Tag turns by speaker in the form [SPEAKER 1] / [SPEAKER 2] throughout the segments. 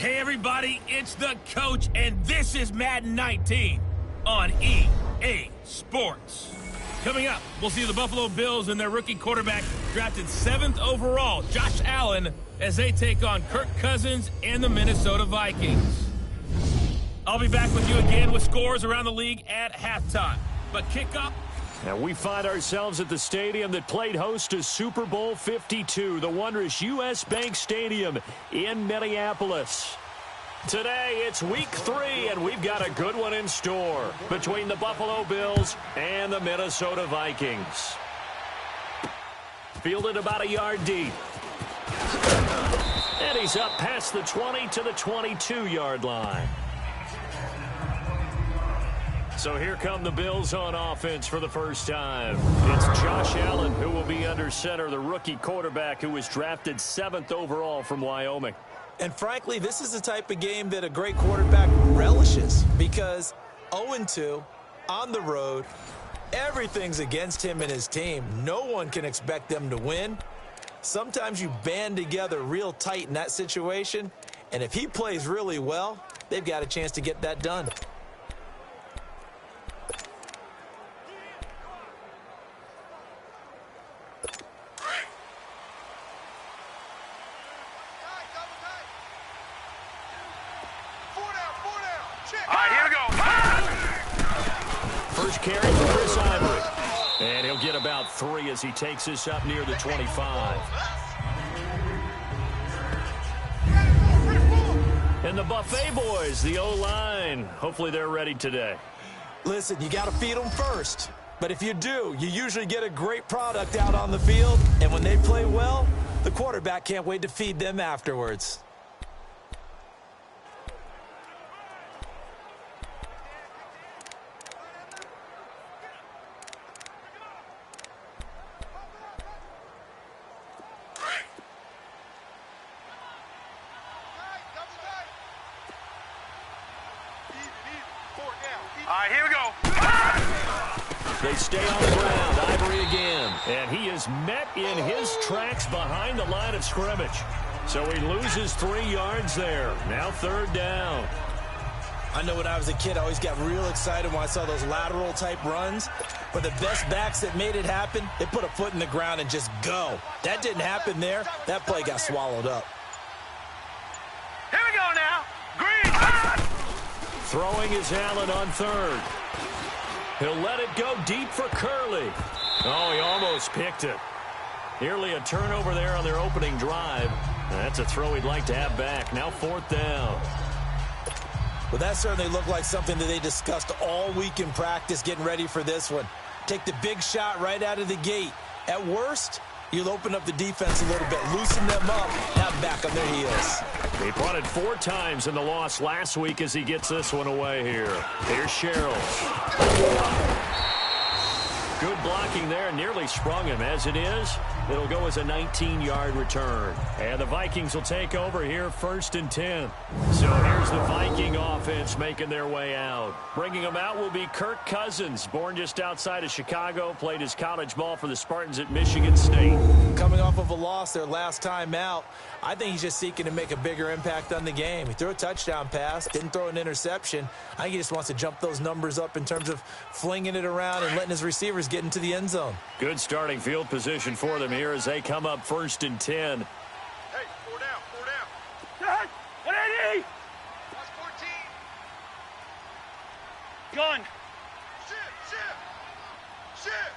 [SPEAKER 1] Hey everybody, it's the coach, and this is Madden 19 on EA Sports. Coming up, we'll see the Buffalo Bills and their rookie quarterback drafted 7th overall, Josh Allen, as they take on Kirk Cousins and the Minnesota Vikings. I'll be back with you again with scores around the league at halftime. But kickoff.
[SPEAKER 2] And we find ourselves at the stadium that played host to Super Bowl 52, the wondrous U.S. Bank Stadium in Minneapolis. Today, it's week 3, and we've got a good one in store between the Buffalo Bills and the Minnesota Vikings. Fielded about a yard deep. And he's up past the 20 to the 22-yard line. So here come the Bills on offense for the first time. It's Josh Allen who will be under center, the rookie quarterback who was drafted 7th overall from Wyoming.
[SPEAKER 3] And frankly, this is the type of game that a great quarterback relishes because 0-2 on the road, everything's against him and his team. No one can expect them to win. Sometimes you band together real tight in that situation, and if he plays really well, they've got a chance to get that done.
[SPEAKER 2] And he'll get about 3 as he takes this up near the 25. And the Buffet boys, the O-line, hopefully they're ready today.
[SPEAKER 3] Listen, you got to feed them first. But if you do, you usually get a great product out on the field. And when they play well, the quarterback can't wait to feed them afterwards.
[SPEAKER 1] Here we go.
[SPEAKER 2] They stay on the ground. Ivory again. And he is met in his tracks behind the line of scrimmage. So he loses 3 yards there. Now 3rd down.
[SPEAKER 3] I know when I was a kid, I always got real excited when I saw those lateral-type runs. But the best backs that made it happen, they put a foot in the ground and just go. That didn't happen there. That play got swallowed up.
[SPEAKER 1] Here we go now. Green.
[SPEAKER 2] Throwing is Allen on 3rd. He'll let it go deep for Curley. Oh, he almost picked it. Nearly a turnover there on their opening drive. That's a throw he'd like to have back. Now 4th down.
[SPEAKER 3] Well, that certainly looked like something that they discussed all week in practice getting ready for this one. Take the big shot right out of the gate. At worst, you'll open up the defense a little bit, loosen them up, now back on their heels.
[SPEAKER 2] He punted 4 times in the loss last week as he gets this one away here. Here's Sherrill. Good blocking there, nearly sprung him. As it is, it'll go as a 19-yard return. And the Vikings will take over here 1st and 10. So here's the Viking offense making their way out. Bringing them out will be Kirk Cousins, born just outside of Chicago, played his college ball for the Spartans at Michigan State.
[SPEAKER 3] Coming off of a loss their last time out, I think he's just seeking to make a bigger impact on the game. He threw a touchdown pass, didn't throw an interception. I think he just wants to jump those numbers up in terms of flinging it around and letting his receivers get into the end zone.
[SPEAKER 2] Good starting field position for them here as they come up 1st and 10.
[SPEAKER 1] Hey, 4 down, 4 down. Dad, 180. That's 14. Gun. Shit.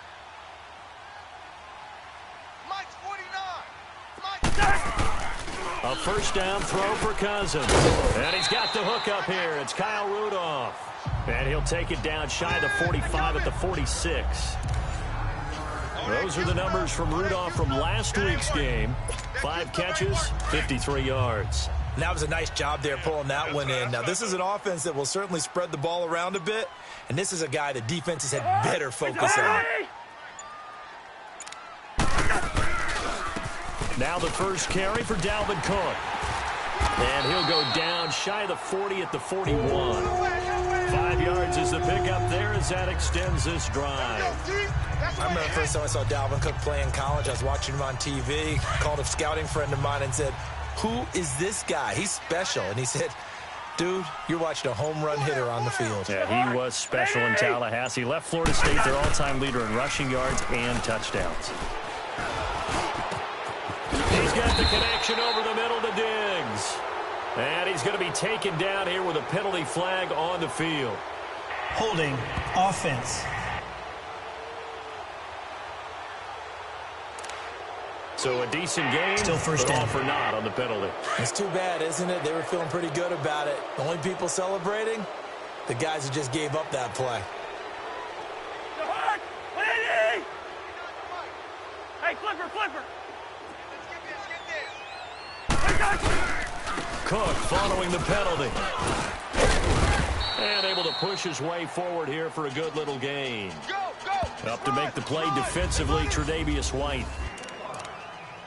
[SPEAKER 1] Mike's 49.
[SPEAKER 2] A 1st down throw for Cousins. And he's got the hook up here. It's Kyle Rudolph. And he'll take it down shy of the 45 at the 46. Those are the numbers from Rudolph from last week's game. 5 catches, 53 yards.
[SPEAKER 3] And that was a nice job there pulling that one in. Now, this is an offense that will certainly spread the ball around a bit. And this is a guy that defenses had better focus on.
[SPEAKER 2] Now the first carry for Dalvin Cook. And he'll go down shy of the 40 at the 41. 5 yards is the pickup there as that extends this drive.
[SPEAKER 3] I remember the first time I saw Dalvin Cook play in college. I was watching him on TV. Called a scouting friend of mine and said, who is this guy? He's special. And he said, dude, you're watching a home run hitter on the field.
[SPEAKER 2] Yeah, he was special in Tallahassee. Left Florida State their all-time leader in rushing yards and touchdowns. He's got the connection over the middle to Diggs. And he's going to be taken down here with a penalty flag on the field.
[SPEAKER 4] Holding offense.
[SPEAKER 2] So a decent game,
[SPEAKER 4] still first down.
[SPEAKER 2] All for naught on the penalty.
[SPEAKER 3] It's too bad, isn't it? They were feeling pretty good about it. The only people celebrating, the guys who just gave up that play.
[SPEAKER 5] Hey, flipper.
[SPEAKER 2] Cook following the penalty. And able to push his way forward here for a good little gain. Up to make the play defensively, Tre'Davious White.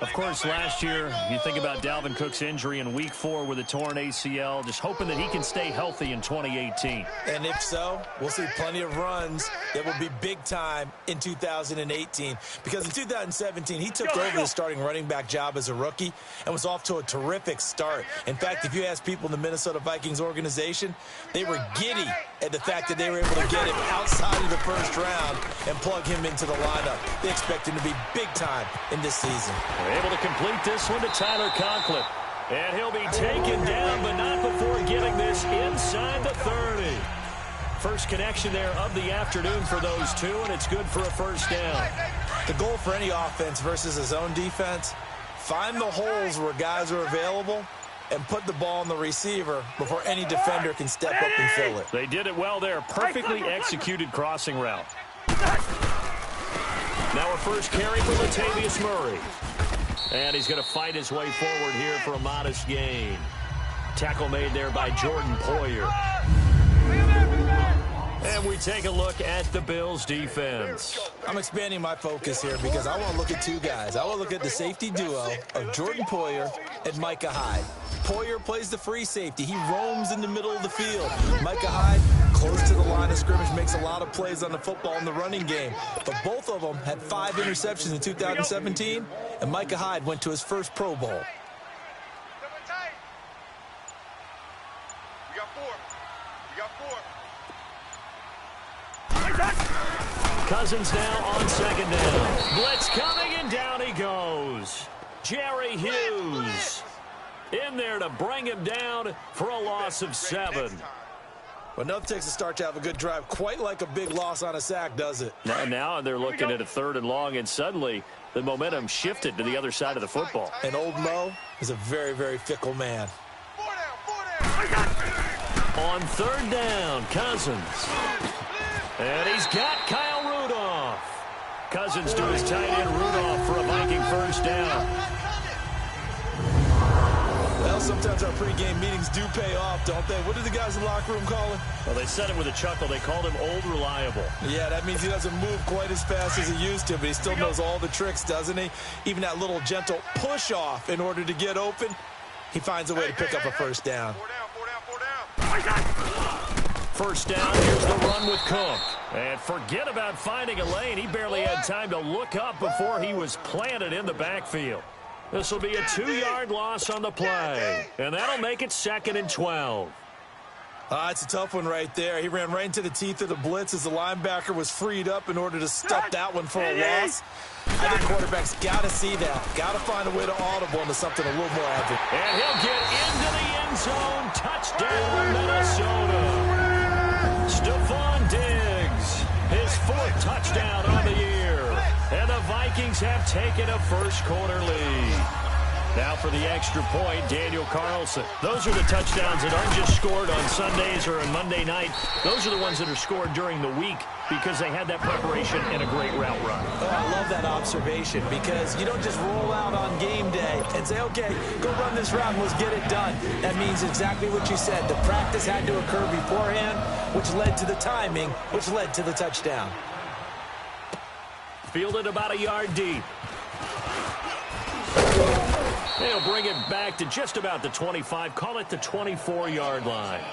[SPEAKER 2] Of course, last year, you think about Dalvin Cook's injury in Week 4 with a torn ACL, just hoping that he can stay healthy in 2018.
[SPEAKER 3] And if so, we'll see plenty of runs that will be big time in 2018. Because in 2017, he took over the starting running back job as a rookie and was off to a terrific start. In fact, if you ask people in the Minnesota Vikings organization, they were giddy at the fact that they were able to get him outside of the first round and plug him into the lineup. They expect him to be big time in this season.
[SPEAKER 2] Able to complete this one to Tyler Conklin. And he'll be taken down, but not before getting this inside the 30. First connection there of the afternoon for those two, and it's good for a first down.
[SPEAKER 3] The goal for any offense versus a zone defense, find the holes where guys are available and put the ball on the receiver before any defender can step up and fill it.
[SPEAKER 2] They did it well there. Perfectly executed crossing route. Now a first carry for Latavius Murray. And he's going to fight his way forward here for a modest gain. Tackle made there by Jordan Poyer. And we take a look at the Bills' defense.
[SPEAKER 3] I'm expanding my focus here because I want to look at two guys. I want to look at the safety duo of Jordan Poyer and Micah Hyde. Poyer plays the free safety. He roams in the middle of the field. Micah Hyde, close to the line of scrimmage, makes a lot of plays on the football in the running game. But both of them had 5 interceptions in 2017, and Micah Hyde went to his first Pro Bowl.
[SPEAKER 5] We got 4.
[SPEAKER 2] Cousins now on second down. Blitz coming, and down he goes. Jerry Hughes in there to bring him down for a loss of 7.
[SPEAKER 3] Well, enough takes a start to have a good drive. Quite like a big loss on a sack, does it?
[SPEAKER 2] Now they're looking at a 3rd and long, and suddenly the momentum shifted to the other side of the football.
[SPEAKER 3] And old Mo is a very, very fickle man.
[SPEAKER 5] 4 down.
[SPEAKER 2] On 3rd down, Cousins. And he's got Kyle Rudolph. Cousins to his tight end Rudolph for a Viking first down.
[SPEAKER 3] Well, sometimes our pregame meetings do pay off, don't they? What do the guys in the locker room call him?
[SPEAKER 2] Well, they said it with a chuckle. They called him Old Reliable.
[SPEAKER 3] Yeah, that means he doesn't move quite as fast as he used to, but he still knows all the tricks, doesn't he? Even that little gentle push-off in order to get open, he finds a way to pick up a first down.
[SPEAKER 5] 4 down.
[SPEAKER 2] First down, here's the run with Cook. And forget about finding a lane. He barely had time to look up before he was planted in the backfield. This will be a 2-yard loss on the play. And that'll make it 2nd and 12.
[SPEAKER 3] It's a tough one right there. He ran right into the teeth of the blitz as the linebacker was freed up in order to stop that one for a loss. I think quarterbacks got to see that. Got to find a way to audible into something a little more obvious.
[SPEAKER 2] And he'll get into the end zone. Touchdown, Minnesota. Stephon Diggs, his 4th touchdown on the year. And the Vikings have taken a first-quarter lead. Now for the extra point, Daniel Carlson. Those are the touchdowns that aren't just scored on Sundays or on Monday night. Those are the ones that are scored during the week because they had that preparation and a great route run.
[SPEAKER 3] Oh, I love that observation because you don't just roll out on game day and say, okay, go run this route and let's get it done. That means exactly what you said. The practice had to occur beforehand, which led to the timing, which led to the touchdown.
[SPEAKER 2] Fielded about a yard deep. They'll bring it back to just about the 25. Call it the 24-yard line.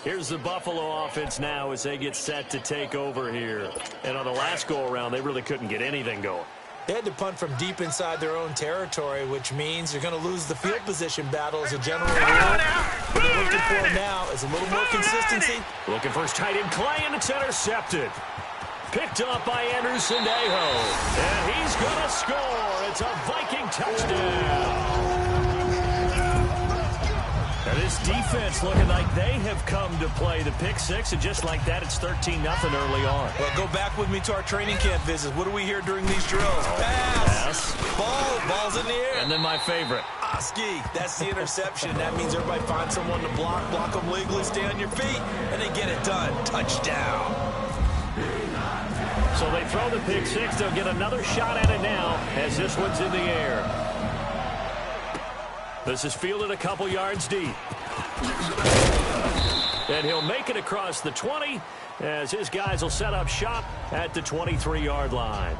[SPEAKER 2] Here's the Buffalo offense now as they get set to take over here. And on the last go-around, they really couldn't get anything going.
[SPEAKER 3] They had to punt from deep inside their own territory, which means you're going to lose the field position battle as a general rule. What they're looking for now is a little more consistency.
[SPEAKER 2] Looking for his tight end Clay, and it's intercepted. Picked up by Anderson Dejo. And he's going to score. It's a Viking touchdown. Now this defense looking like they have come to play the pick six, and just like that, it's 13-0 early on.
[SPEAKER 3] Well, go back with me to our training camp visits. What do we hear during these drills? Pass. Ball's in the air.
[SPEAKER 2] And then my favorite.
[SPEAKER 3] Oski, that's the interception. That means everybody finds someone to block them legally, stay on your feet, and they get it done. Touchdown.
[SPEAKER 2] So they throw the pick six. They'll get another shot at it now as this one's in the air. This is fielded a couple yards deep. And he'll make it across the 20 as his guys will set up shop at the 23-yard line.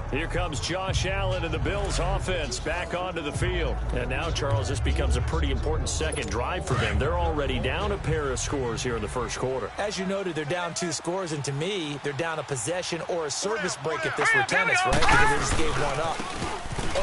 [SPEAKER 2] Here comes Josh Allen and the Bills offense back onto the field. And now, Charles, this becomes a pretty important second drive for them. They're already down a pair of scores here in the first quarter.
[SPEAKER 3] As you noted, they're down 2 scores, and to me, they're down a possession or a service break if this were tennis, right? Because they just gave one up.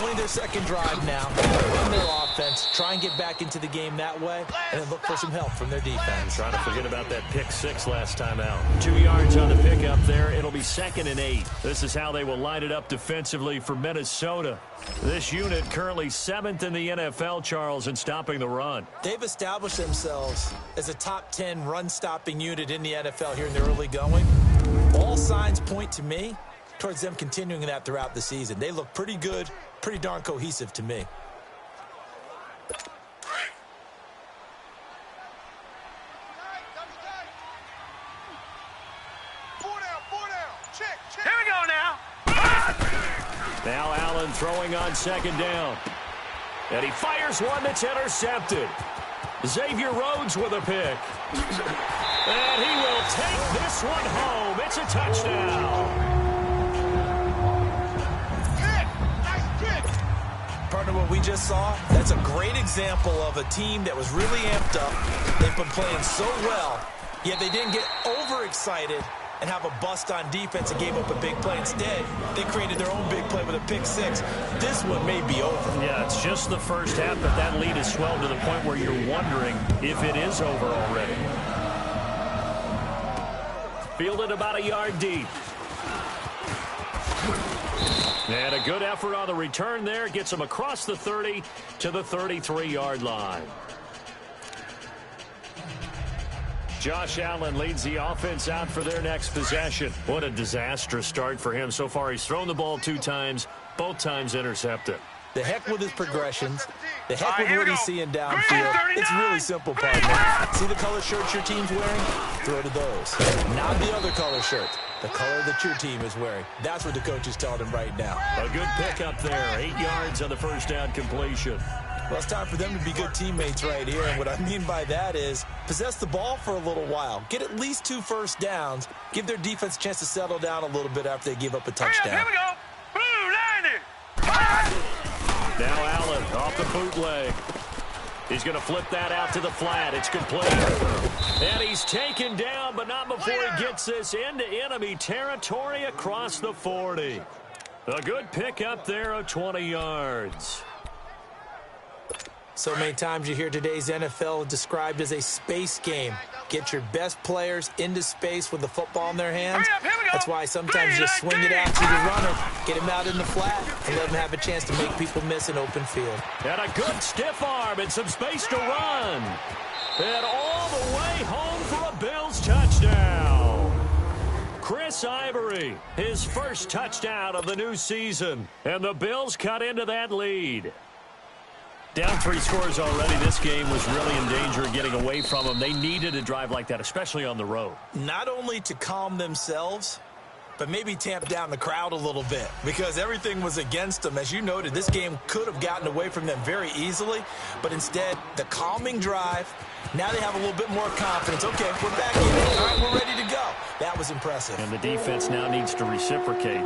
[SPEAKER 3] Only their second drive now. Run their offense, try and get back into the game that way, and then look for some help from their defense.
[SPEAKER 2] Trying to forget about that pick six last time out. 2 yards on the pickup there. It'll be 2nd and 8. This is how they will line it up defensively for Minnesota. This unit currently 7th in the NFL, Charles, in stopping the run.
[SPEAKER 3] They've established themselves as a top 10 run-stopping unit in the NFL here in the early going. All signs point to me towards them continuing that throughout the season. They look pretty good, pretty darn cohesive to me.
[SPEAKER 5] Here we go now.
[SPEAKER 2] Now Allen throwing on 2nd down. And he fires one that's intercepted. Xavier Rhodes with a pick. And he will take this one home. It's a touchdown.
[SPEAKER 3] Partner, what we just saw, that's a great example of a team that was really amped up. They've been playing so well, yet they didn't get overexcited and have a bust on defense and gave up a big play. Instead, they created their own big play with a pick six. This one may be over.
[SPEAKER 2] Yeah, it's just the first half, but that lead has swelled to the point where you're wondering if it is over already. Fielded about a yard deep. And a good effort on the return there. Gets him across the 30 to the 33-yard line. Josh Allen leads the offense out for their next possession. What a disastrous start for him. So far, he's thrown the ball 2 times, both times intercepted.
[SPEAKER 3] The heck with his progressions. The heck with what he's seeing downfield. It's really simple, partner. See the color shirts your team's wearing? Throw to those. Not the other color shirts. The color that your team is wearing. That's what the coach is telling him right now.
[SPEAKER 2] A good pickup there. 8 yards on the first down completion.
[SPEAKER 3] Well, it's time for them to be good teammates right here. And what I mean by that is possess the ball for a little while. Get at least 2 first downs. Give their defense a chance to settle down a little bit after they give up a touchdown.
[SPEAKER 5] Here we go. Blue 90.
[SPEAKER 2] Now Allen off the bootleg. He's going to flip that out to the flat. It's complete. And he's taken down, but not before he gets this into enemy territory across the 40. A good pickup there of 20 yards.
[SPEAKER 3] So many times you hear today's NFL described as a space game. Get your best players into space with the football in their hands. That's why sometimes you just swing it out to the runner, get him out in the flat, and let him have a chance to make people miss an open field.
[SPEAKER 2] And a good stiff arm and some space to run. And all the way home for a Bills touchdown. Chris Ivory, his first touchdown of the new season. And the Bills cut into that lead. Down 3 scores already. This game was really in danger of getting away from them. They needed a drive like that, especially on the road.
[SPEAKER 3] Not only to calm themselves, but maybe tamp down the crowd a little bit because everything was against them. As you noted, this game could have gotten away from them very easily, but instead, the calming drive, now they have a little bit more confidence. Okay, we're back in it. All right, we're ready to go. That was impressive.
[SPEAKER 2] And the defense now needs to reciprocate.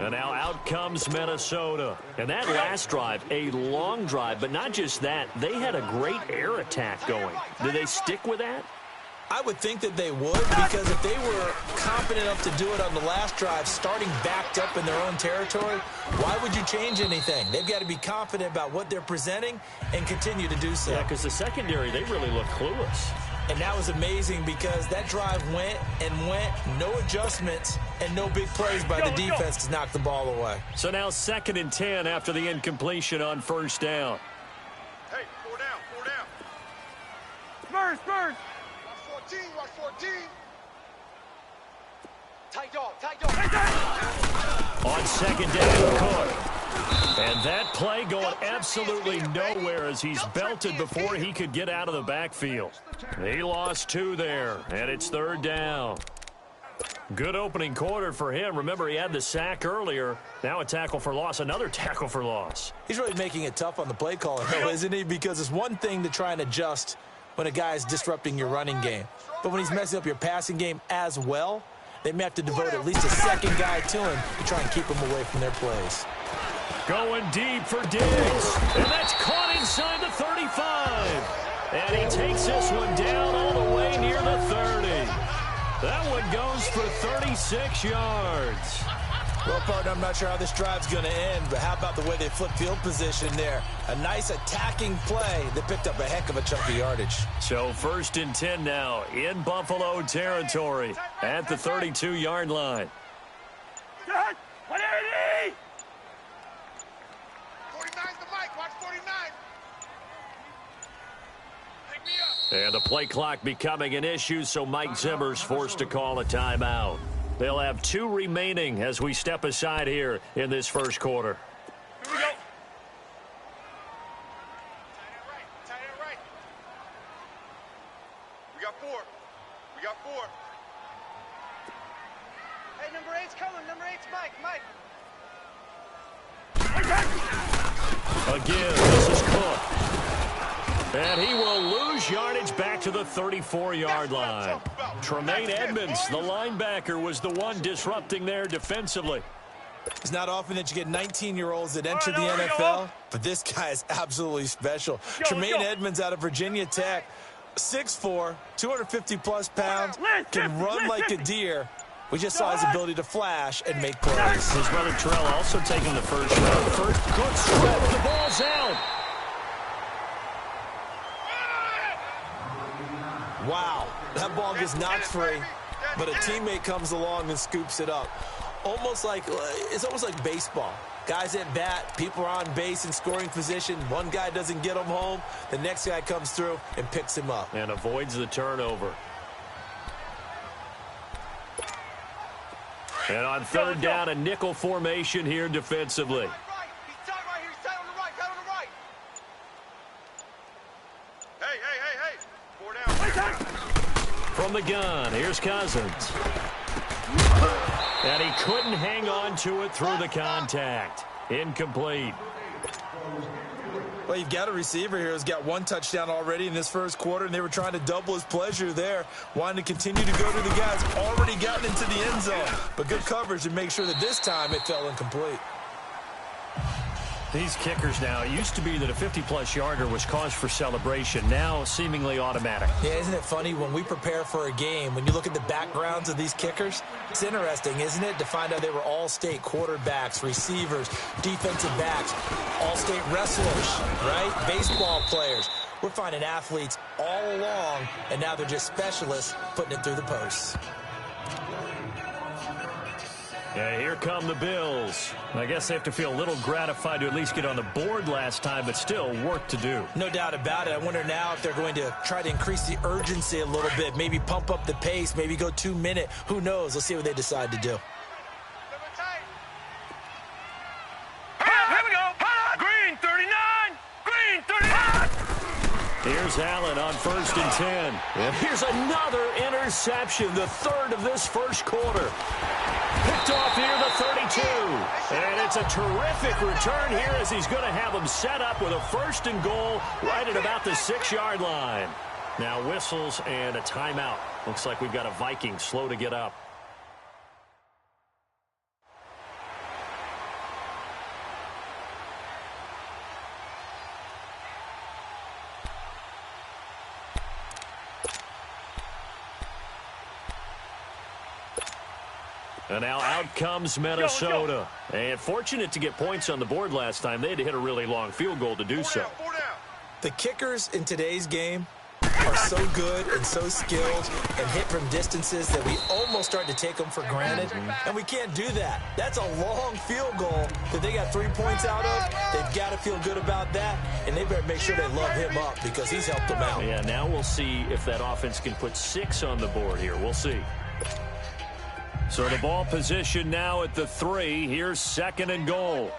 [SPEAKER 2] And now out comes Minnesota. And that last drive, a long drive, but not just that. They had a great air attack going. Do they stick with that?
[SPEAKER 3] I would think that they would, because if they were confident enough to do it on the last drive, starting backed up in their own territory, why would you change anything? They've got to be confident about what they're presenting and continue to do so.
[SPEAKER 2] Yeah, because the secondary, they really look clueless.
[SPEAKER 3] And that was amazing because that drive went and went, no adjustments, and no big plays by the defense to knock the ball away.
[SPEAKER 2] So now 2nd and 10 after the incompletion on 1st down.
[SPEAKER 5] Hey, 4 down, 4 down.
[SPEAKER 6] Spurs, Spurs.
[SPEAKER 5] Watch 14.
[SPEAKER 6] Tight dog, tight dog.
[SPEAKER 2] On 2nd down, Cook. And that play going absolutely nowhere as he's belted before he could get out of the backfield. He lost 2 there, and it's 3rd down. Good opening quarter for him. Remember, he had the sack earlier. Now a tackle for loss, another tackle for loss.
[SPEAKER 3] He's really making it tough on the play caller, though, isn't he? Because it's one thing to try and adjust when a guy is disrupting your running game. But when he's messing up your passing game as well, they may have to devote at least a second guy to him to try and keep him away from their plays.
[SPEAKER 2] Going deep for Diggs. And that's caught inside the 35. And he takes this one down all the way near the 30. That one goes for 36 yards.
[SPEAKER 3] Well, partner, I'm not sure how this drive's going to end, but how about the way they flip field position there? A nice attacking play that picked up a heck of a chunk of yardage.
[SPEAKER 2] So 1st and 10 now in Buffalo territory at the 32-yard line.
[SPEAKER 6] 180.
[SPEAKER 5] 49's the mic. Watch 49. Pick me up.
[SPEAKER 2] And the play clock becoming an issue, so Mike Zimmer's forced to call a timeout. They'll have 2 remaining as we step aside here in this 1st quarter.
[SPEAKER 5] Here we go. Tight end right. We got 4. We got 4.
[SPEAKER 6] Hey, number 8's coming. Number 8's Mike. Mike.
[SPEAKER 2] Again, this is Cook. And he will lose yardage back to the 34-yard line. Tremaine Edmonds, the linebacker, was the one disrupting there defensively.
[SPEAKER 3] It's not often that you get 19-year-olds that enter the NFL, but this guy is absolutely special. Tremaine Edmonds out of Virginia Tech, 6'4", 250-plus pounds, can run like a deer. We just saw his ability to flash and make plays.
[SPEAKER 2] His brother Terrell also taking the first round. First, good strip. The ball's out.
[SPEAKER 3] Wow, that ball gets knocked free, but a teammate comes along and scoops it up. It's almost like baseball. Guys at bat, people are on base in scoring position. One guy doesn't get him home. The next guy comes through and picks him up.
[SPEAKER 2] And avoids the turnover. And on 3rd down, a nickel formation here defensively.
[SPEAKER 6] He's tight right here. He's tight on the right. Tight on the right.
[SPEAKER 5] Hey. 4 down.
[SPEAKER 2] From the gun, here's Cousins. And he couldn't hang on to it through the contact. Incomplete.
[SPEAKER 3] Well, you've got a receiver here who's got 1 touchdown already in this 1st quarter, and they were trying to double his pleasure there, wanting to continue to go to the guys already gotten into the end zone. But good coverage to make sure that this time it fell incomplete.
[SPEAKER 2] These kickers now, it used to be that a 50-plus yarder was cause for celebration. Now, seemingly automatic.
[SPEAKER 3] Yeah, isn't it funny when we prepare for a game, when you look at the backgrounds of these kickers, it's interesting, isn't it, to find out they were all-state quarterbacks, receivers, defensive backs, all-state wrestlers, right? Baseball players. We're finding athletes all along, and now they're just specialists putting it through the posts.
[SPEAKER 2] Yeah, here come the Bills. I guess they have to feel a little gratified to at least get on the board last time, but still work to do.
[SPEAKER 3] No doubt about it. I wonder now if they're going to try to increase the urgency a little bit, maybe pump up the pace, maybe go 2-minute. Who knows? Let's see what they decide to do.
[SPEAKER 5] Here we go. Green 39. Green 39.
[SPEAKER 2] Here's Allen on 1st and 10. And here's another interception, the 3rd of this 1st quarter. Picked off near the 32. And it's a terrific return here as he's going to have them set up with a 1st and goal right at about the 6-yard line. Now whistles and a timeout. Looks like we've got a Viking slow to get up. And now out comes Minnesota. And fortunate to get points on the board last time. They had to hit a really long field goal to do so.
[SPEAKER 3] The kickers in today's game are so good and so skilled and hit from distances that we almost start to take them for granted, and we can't do that. That's a long field goal that they got 3 points out of. They've got to feel good about that, and they better make sure they love him up because he's helped them out.
[SPEAKER 2] Yeah, now we'll see if that offense can put 6 on the board here. We'll see. So the ball position now at the 3. Here's 2nd and goal.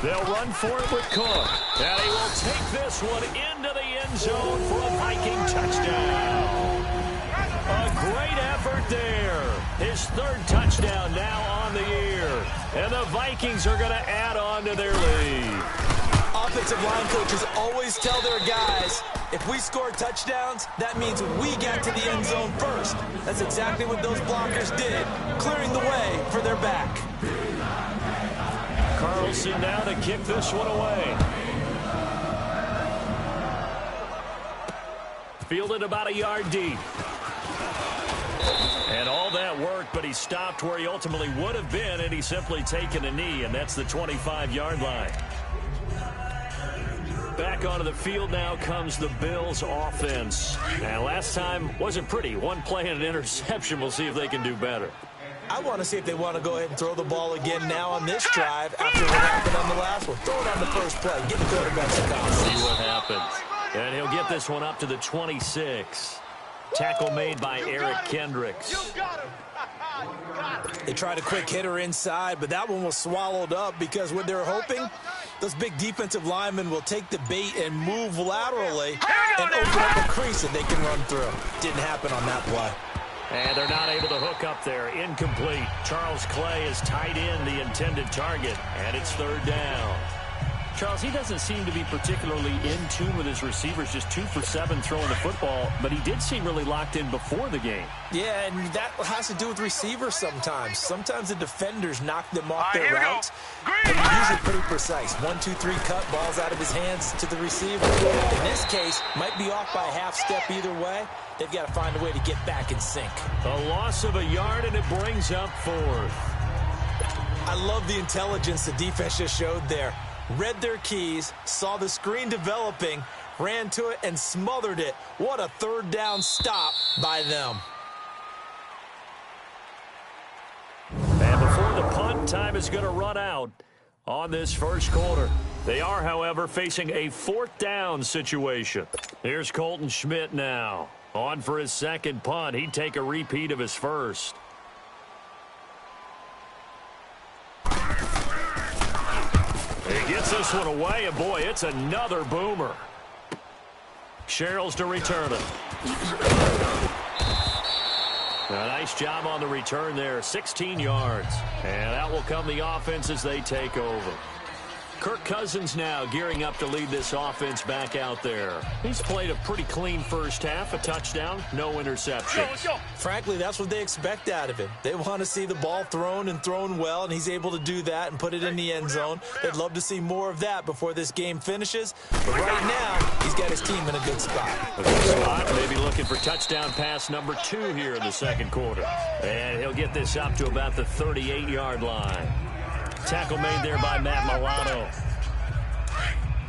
[SPEAKER 2] They'll run for it with Cook. And he will take this one into the end zone for a Viking touchdown. A great effort there. His 3rd touchdown now on the year. And the Vikings are going to add on to their lead.
[SPEAKER 3] Offensive line coaches always tell their guys, if we score touchdowns, that means we got to the end zone first. That's exactly what those blockers did, clearing the way for their back.
[SPEAKER 2] Carlson now to kick this one away. Fielded about a yard deep. And all that work, but he stopped where he ultimately would have been, and he's simply taken a knee, and that's the 25-yard line. Back onto the field now comes the Bills offense. And last time wasn't pretty. One play and an interception. We'll see if they can do better.
[SPEAKER 3] I want to see if they want to go ahead and throw the ball again now on this drive after what happened on the last one. Throw it on the first play. Get the quarterback some confidence.
[SPEAKER 2] See what happens. And he'll get this one up to the 26. Tackle made by Eric Kendricks.
[SPEAKER 3] They tried a quick hitter inside, but that one was swallowed up because what they're hoping, those big defensive linemen will take the bait and move laterally and open up a crease that they can run through. Didn't happen on that play.
[SPEAKER 2] And they're not able to hook up there. Incomplete. Charles Clay is tied in the intended target, and it's 3rd down. Charles, he doesn't seem to be particularly in tune with his receivers, just 2 for 7 throwing the football, but he did seem really locked in before the game.
[SPEAKER 3] Yeah, and that has to do with receivers sometimes. Sometimes the defenders knock them off their routes, and they're usually pretty precise. 1, 2, 3 cut, balls out of his hands to the receiver. In this case, might be off by a half step either way. They've got to find a way to get back in sync.
[SPEAKER 2] A loss of a yard, and it brings up 4th.
[SPEAKER 3] I love the intelligence the defense just showed there. Read their keys, saw the screen developing, ran to it, and smothered it. What a 3rd down stop by them.
[SPEAKER 2] And before the punt, time is going to run out on this first quarter. They are, however, facing a 4th down situation. Here's Colton Schmidt now. On for his 2nd punt. He'd take a repeat of his first. He gets this one away, and boy, it's another boomer. Sherrills to return it. A nice job on the return there, 16 yards. And out will come the offense as they take over. Kirk Cousins now gearing up to lead this offense back out there. He's played a pretty clean first half, a touchdown, no interceptions.
[SPEAKER 3] Frankly, that's what they expect out of him. They want to see the ball thrown and thrown well, and he's able to do that and put it in the end zone. They'd love to see more of that before this game finishes. But right now, he's got his team in a good spot.
[SPEAKER 2] A good spot, maybe looking for touchdown pass number 2 here in the 2nd quarter. And he'll get this up to about the 38-yard line. Tackle made there by Matt Milano.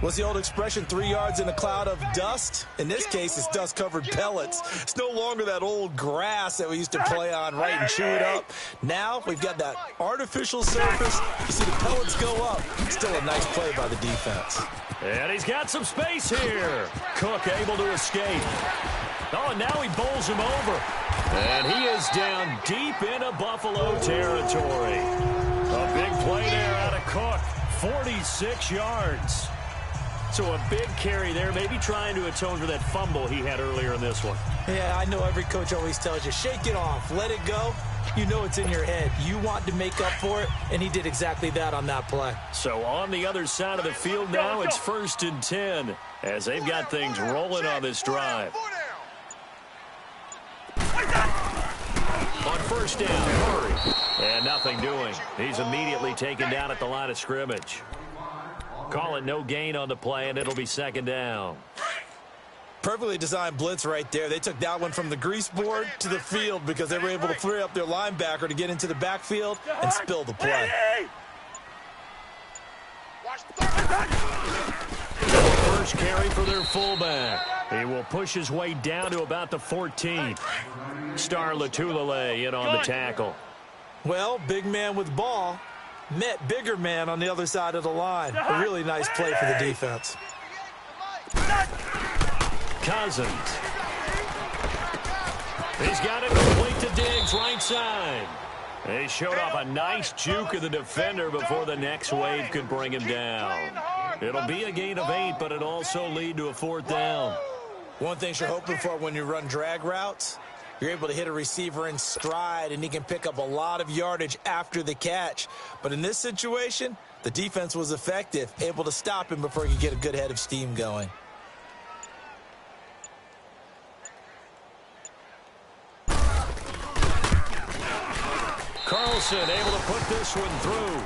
[SPEAKER 3] What's the old expression, 3 yards in a cloud of dust? In this case, it's dust-covered pellets. It's no longer that old grass that we used to play on, right, and chew it up. Now we've got that artificial surface. You see the pellets go up. Still a nice play by the defense.
[SPEAKER 2] And he's got some space here. Cook able to escape. Oh, and now he bowls him over. And he is down deep into Buffalo territory. A big play there out of Cook. 46 yards. So a big carry there, maybe trying to atone for that fumble he had earlier in this one.
[SPEAKER 3] Yeah, I know every coach always tells you, shake it off, let it go. You know it's in your head. You want to make up for it, and he did exactly that on that play.
[SPEAKER 2] So on the other side of the field now, it's 1st and 10 as they've got things rolling on this drive. On 1st down, Murray. And nothing doing. He's immediately taken down at the line of scrimmage. Call it no gain on the play, and it'll be second down.
[SPEAKER 3] Perfectly designed blitz right there. They took that one from the grease board to the field because they were able to free up their linebacker to get into the backfield and spill the play.
[SPEAKER 2] First carry for their fullback. He will push his way down to about the 14. Star Latulele in on the tackle.
[SPEAKER 3] Well, big man with ball met bigger man on the other side of the line. A really nice play for the defense.
[SPEAKER 2] Cousins. He's got it complete to Diggs, right side. He showed off a nice juke of the defender before the next wave could bring him down. It'll be a gain of 8, but it'll also lead to a 4th down.
[SPEAKER 3] One thing you're hoping for when you run drag routes, you're able to hit a receiver in stride, and he can pick up a lot of yardage after the catch. But in this situation, the defense was effective, able to stop him before he could get a good head of steam going.
[SPEAKER 2] Carlson able to put this one through.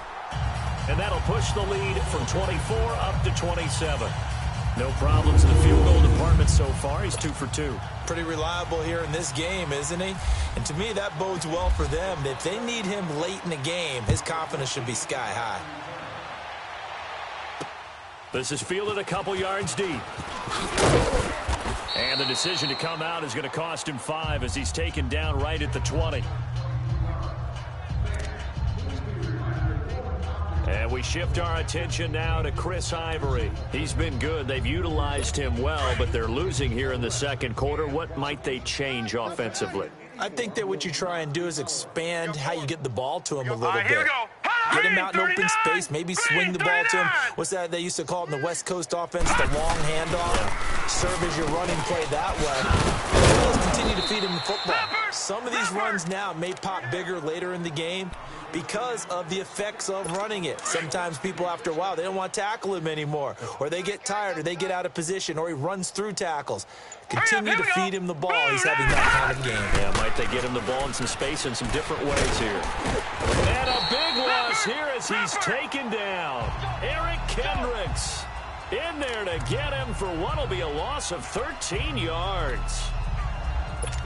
[SPEAKER 2] And that'll push the lead from 24 up to 27. No problems in the field goal department so far. He's 2 for 2.
[SPEAKER 3] Pretty reliable here in this game, isn't he? And to me, that bodes well for them. If they need him late in the game, his confidence should be sky high.
[SPEAKER 2] This is fielded a couple yards deep. And the decision to come out is going to cost him 5 as he's taken down right at the 20. And we shift our attention now to Chris Ivory. He's been good. They've utilized him well, but they're losing here in the second quarter. What might they change offensively?
[SPEAKER 3] I think that what you try and do is expand how you get the ball to him a little bit.
[SPEAKER 5] Here we go.
[SPEAKER 3] Get him out in open space, maybe swing the ball to him. What's that they used to call it in the West Coast offense, the long handoff? Serve as your running play that way. As well as continue to feed him the football. Some of these runs now may pop bigger later in the game because of the effects of running it. Sometimes people, after a while, they don't want to tackle him anymore, or they get tired, or they get out of position, or he runs through tackles. Continue to feed him the ball. He's having that kind of game.
[SPEAKER 2] Yeah, might they get him the ball in some space in some different ways here. And a big loss here as he's taken down. Eric Kendricks in there to get him for what will be a loss of 13 yards.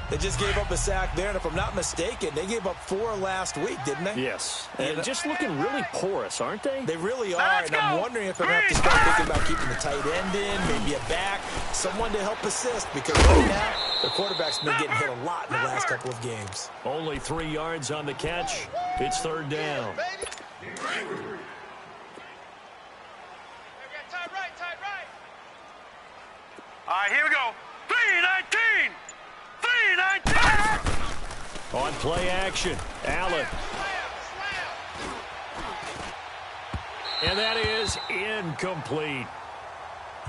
[SPEAKER 3] They just gave up a sack there, and if I'm not mistaken, they gave up 4 last week, didn't they?
[SPEAKER 2] Yes. And just looking really porous, aren't they?
[SPEAKER 3] They really are, and I'm wondering if they're going to have to start thinking about keeping the tight end in, maybe a back, someone to help assist, because right now, the quarterback's been getting hit a lot in the last couple of games.
[SPEAKER 2] Only 3 yards on the catch. It's 3rd down.
[SPEAKER 5] All right, here we go. 3-19. 3-19.
[SPEAKER 2] On play action, Allen. And that is incomplete.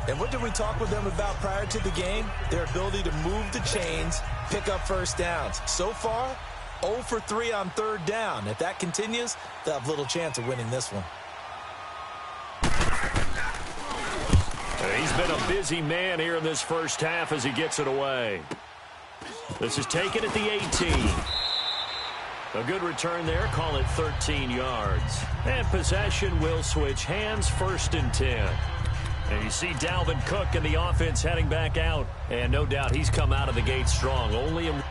[SPEAKER 3] And what did we talk with them about prior to the game? Their ability to move the chains, pick up first downs. So far, 0 for 3 on 3rd down. If that continues, they'll have little chance of winning this one.
[SPEAKER 2] He's been a busy man here in this first half as he gets it away. This is taken at the 18. A good return there. Call it 13 yards. And possession will switch hands, 1st and 10. And you see Dalvin Cook and the offense heading back out. And no doubt he's come out of the gate strong. Only in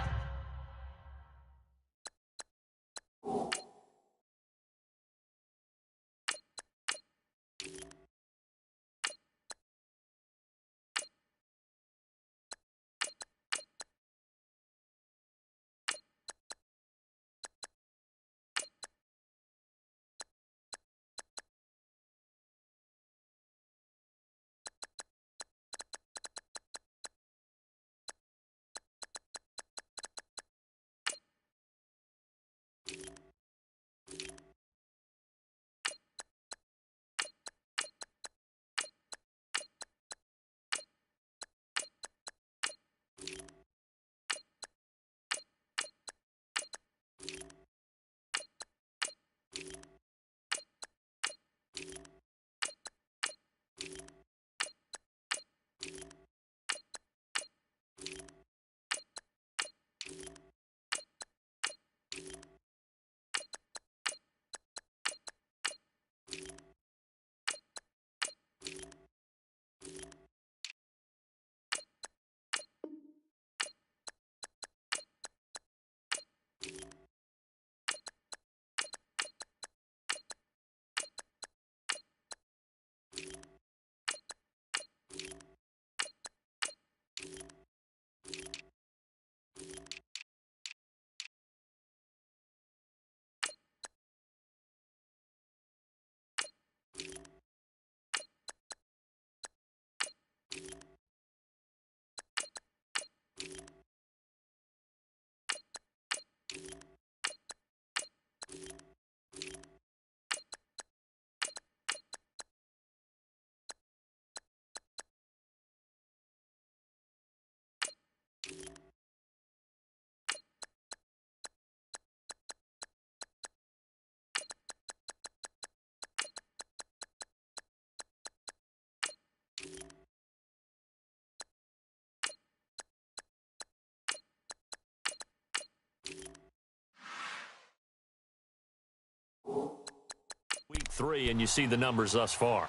[SPEAKER 2] 3, and you see the numbers thus far.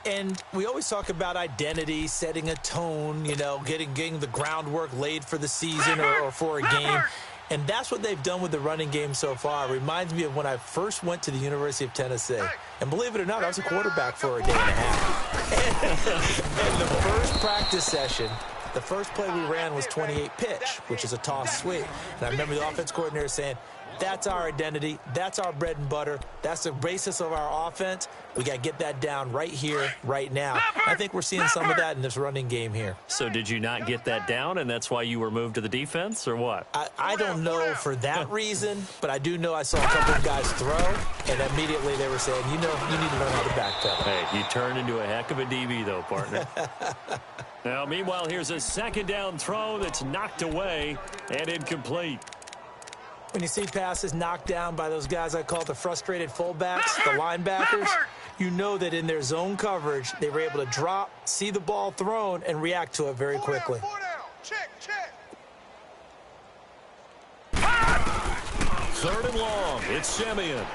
[SPEAKER 3] And we always talk about identity, setting a tone, you know, getting the groundwork laid for the season or for a game. And that's what they've done with the running game so far. It reminds me of when I first went to the University of Tennessee. And believe it or not, I was a quarterback for a day and a half. And the first practice session, the first play we ran was 28 pitch, which is a toss sweep. And I remember the offense coordinator saying, that's our identity. That's our bread and butter. That's the basis of our offense. We got to get that down right here, right now. I think we're seeing some of that in this running game here.
[SPEAKER 2] So did you not get that down, and that's why you were moved to the defense, or what?
[SPEAKER 3] I don't know for that reason, but I do know I saw a couple of guys throw, and immediately they were saying, you know, you need to learn how to backpedal.
[SPEAKER 2] Hey, you turned into a heck of a DB, though, partner. Now, meanwhile, here's a second down throw that's knocked away and incomplete.
[SPEAKER 3] When you see passes knocked down by those guys I call the frustrated fullbacks, the linebackers, you know that in their zone coverage, they were able to drop, see the ball thrown, and react to it very quickly.
[SPEAKER 6] Check, check.
[SPEAKER 2] Third and long. It's Simeon.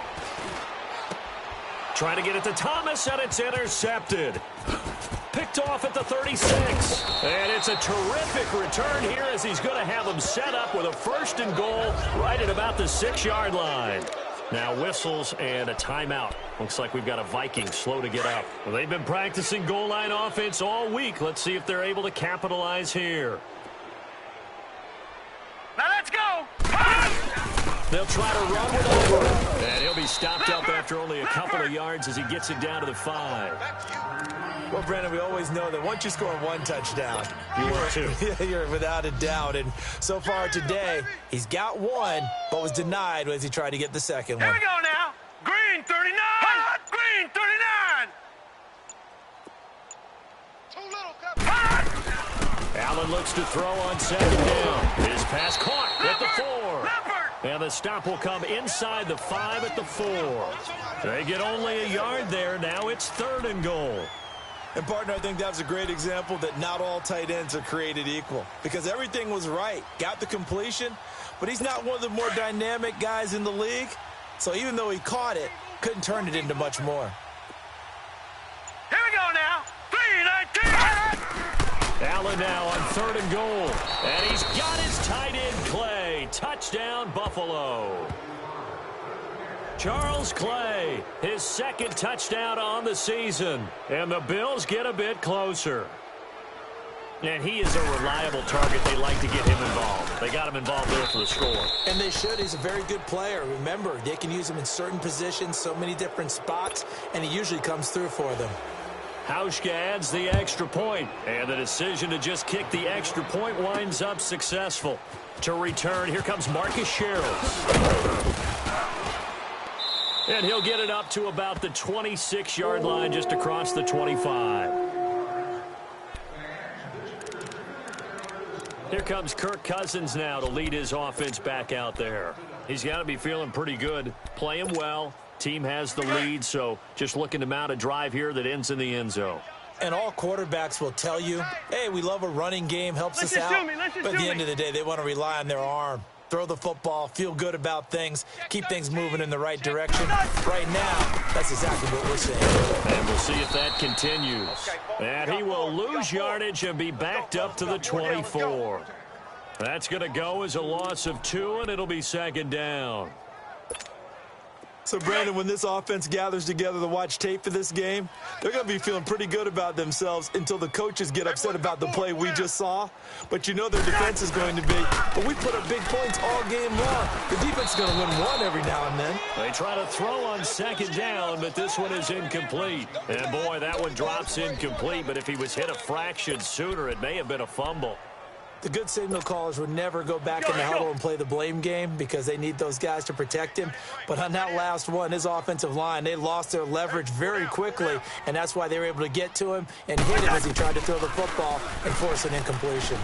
[SPEAKER 2] Trying to get it to Thomas, and it's intercepted. Picked off at the 36. And it's a terrific return here as he's going to have them set up with a 1st and goal right at about the 6-yard line. Now whistles and a timeout. Looks like we've got a Viking slow to get up. Well, they've been practicing goal line offense all week. Let's see if they're able to capitalize here.
[SPEAKER 5] Now let's go.
[SPEAKER 2] They'll try to run with over. And he'll be stopped up after only a couple of yards as he gets it down to the 5.
[SPEAKER 3] Well, Brandon, we always know that once you score one touchdown, you're without a doubt. And so far today, he's got one, but was denied as he tried to get the second one.
[SPEAKER 5] Here we go now. Green 39. Green 39.
[SPEAKER 6] Too little, Captain.
[SPEAKER 2] Allen looks to throw on second down. His pass caught at the 4. And the stop will come inside the 5 at the 4. They get only a yard there. Now it's 3rd and goal.
[SPEAKER 3] And, partner, I think that's a great example that not all tight ends are created equal because everything was right. Got the completion, but he's not one of the more dynamic guys in the league. So even though he caught it, couldn't turn it into much more.
[SPEAKER 5] Here we go now. 3-19.
[SPEAKER 2] Allen now on 3rd and goal. And he's got his tight end, Clay. Touchdown, Buffalo. Charles Clay, his 2nd touchdown on the season. And the Bills get a bit closer. And he is a reliable target. They like to get him involved. They got him involved there for the score.
[SPEAKER 3] And they should. He's a very good player. Remember, they can use him in certain positions, so many different spots, and he usually comes through for them.
[SPEAKER 2] Hauschka adds the extra point, and the decision to just kick the extra point winds up successful. To return, here comes Marcus Sherrills. And he'll get it up to about the 26-yard line just across the 25. Here comes Kirk Cousins now to lead his offense back out there. He's got to be feeling pretty good, playing well. Team has the lead, so just looking to mount a drive here that ends in the end zone.
[SPEAKER 3] And all quarterbacks will tell you, hey, we love a running game, helps us out. But at the end of the day, they want to rely on their arm. Throw the football, feel good about things, keep things moving in the right direction. Right now, that's exactly what we're seeing.
[SPEAKER 2] And we'll see if that continues. And he will lose yardage and be backed up to the 24. That's going to go as a loss of 2, and it'll be 2nd down.
[SPEAKER 3] So, Brandon, when this offense gathers together to watch tape for this game, they're going to be feeling pretty good about themselves until the coaches get upset about the play we just saw. But you know their defense is going to be, but we put up big points all game long. The defense is going to win one every now and then.
[SPEAKER 2] They try to throw on 2nd down, but this one is incomplete. And, boy, that one drops incomplete. But if he was hit a fraction sooner, it may have been a fumble.
[SPEAKER 3] The good signal callers would never go back in the huddle and play the blame game because they need those guys to protect him. But on that last one, his offensive line, they lost their leverage very quickly, and that's why they were able to get to him and hit him as he tried to throw the football and force an incompletion.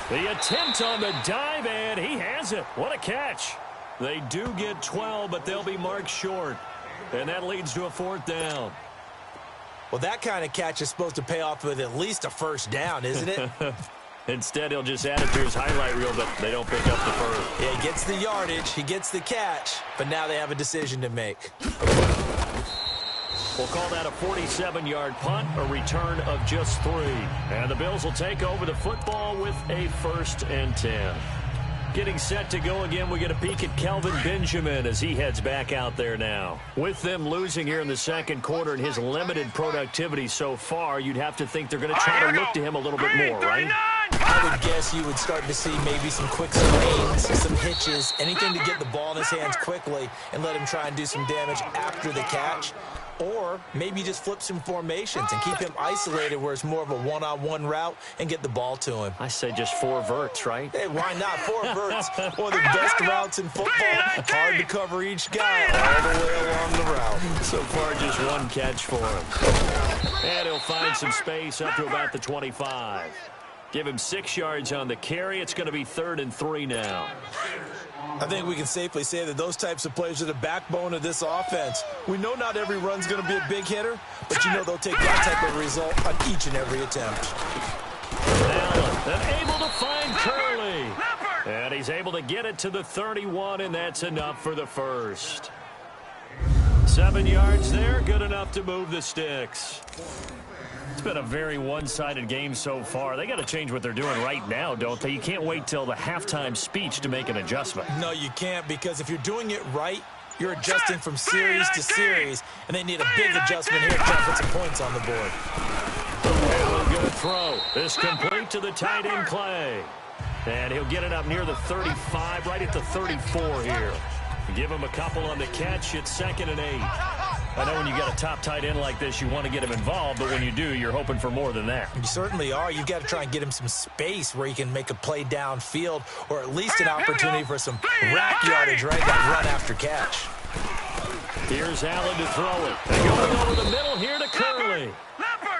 [SPEAKER 2] The attempt on the dive, and he has it. What a catch. They do get 12, but they'll be marked short. And that leads to a 4th down.
[SPEAKER 3] Well, that kind of catch is supposed to pay off with at least a 1st down, isn't it?
[SPEAKER 2] Instead, he'll just add it to his highlight reel, but they don't pick up the first.
[SPEAKER 3] Yeah, he gets the yardage, he gets the catch, but now they have a decision to make.
[SPEAKER 2] We'll call that a 47-yard punt, a return of just 3. And the Bills will take over the football with a 1st and 10. Getting set to go again, we get a peek at Kelvin Benjamin as he heads back out there now. With them losing here in the second quarter and his limited productivity so far, you'd have to think they're going to try to look to him a little bit more, right?
[SPEAKER 3] I would guess you would start to see maybe some quick screens, some hitches, anything to get the ball in his hands quickly and let him try and do some damage after the catch. Or maybe just flip some formations and keep him isolated where it's more of a one-on-one route and get the ball to him.
[SPEAKER 2] I say just 4 verts, right?
[SPEAKER 3] Hey, why not? 4 verts, one of the best routes in football. Hard to cover each guy all the way along the route.
[SPEAKER 2] So far, just 1 catch for him. And he'll find some space up to about the 25. Give him 6 yards on the carry. It's going to be 3rd and 3 now.
[SPEAKER 3] I think we can safely say that those types of plays are the backbone of this offense. We know not every run's going to be a big hitter, but you know they'll take that type of result on each and every attempt.
[SPEAKER 2] Allen, able to find Curley. And he's able to get it to the 31, and that's enough for the 1st. 7 yards there, good enough to move the sticks. It's been a very one-sided game so far. They got to change what they're doing right now, don't they? You can't wait till the halftime speech to make an adjustment.
[SPEAKER 3] No, you can't, because if you're doing it right, you're adjusting from series to series, and they need a big adjustment here to try to put some points on the board.
[SPEAKER 2] And a good throw. This complete to the tight end, Clay. And he'll get it up near the 35, right at the 34 here. Give him a couple on the catch. It's 2nd and 8. I know when you got a top tight end like this, you want to get him involved, but when you do, you're hoping for more than that.
[SPEAKER 3] You certainly are. You've got to try and get him some space where he can make a play downfield, or at least an opportunity for some rack yardage, right? That run after catch.
[SPEAKER 2] Here's Allen to throw it. They're going over the middle here to Curley.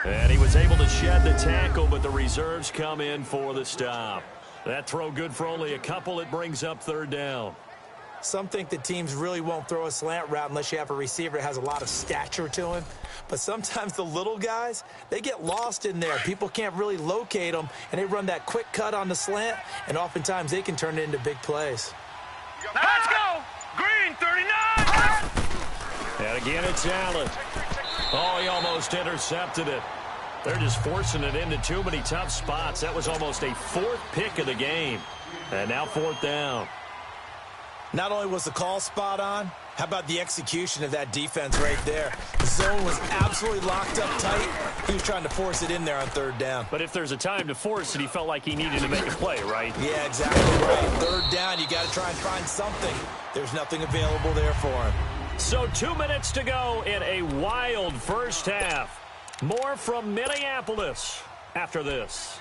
[SPEAKER 2] And he was able to shed the tackle, but the reserves come in for the stop. That throw good for only a couple. It brings up 3rd down.
[SPEAKER 3] Some think that teams really won't throw a slant route unless you have a receiver that has a lot of stature to him. But sometimes the little guys, they get lost in there. People can't really locate them, and they run that quick cut on the slant, and oftentimes they can turn it into big plays.
[SPEAKER 5] Let's go! Green 39!
[SPEAKER 2] And again, it's Allen. Oh, he almost intercepted it. They're just forcing it into too many tough spots. That was almost a 4th pick of the game. And now 4th down.
[SPEAKER 3] Not only was the call spot on, how about the execution of that defense right there? The zone was absolutely locked up tight. He was trying to force it in there on 3rd down.
[SPEAKER 2] But if there's a time to force it, he felt like he needed to make a play, right?
[SPEAKER 3] Yeah, exactly right. 3rd down, you got to try and find something. There's nothing available there for him.
[SPEAKER 2] So 2 minutes to go in a wild first half. More from Minneapolis after this.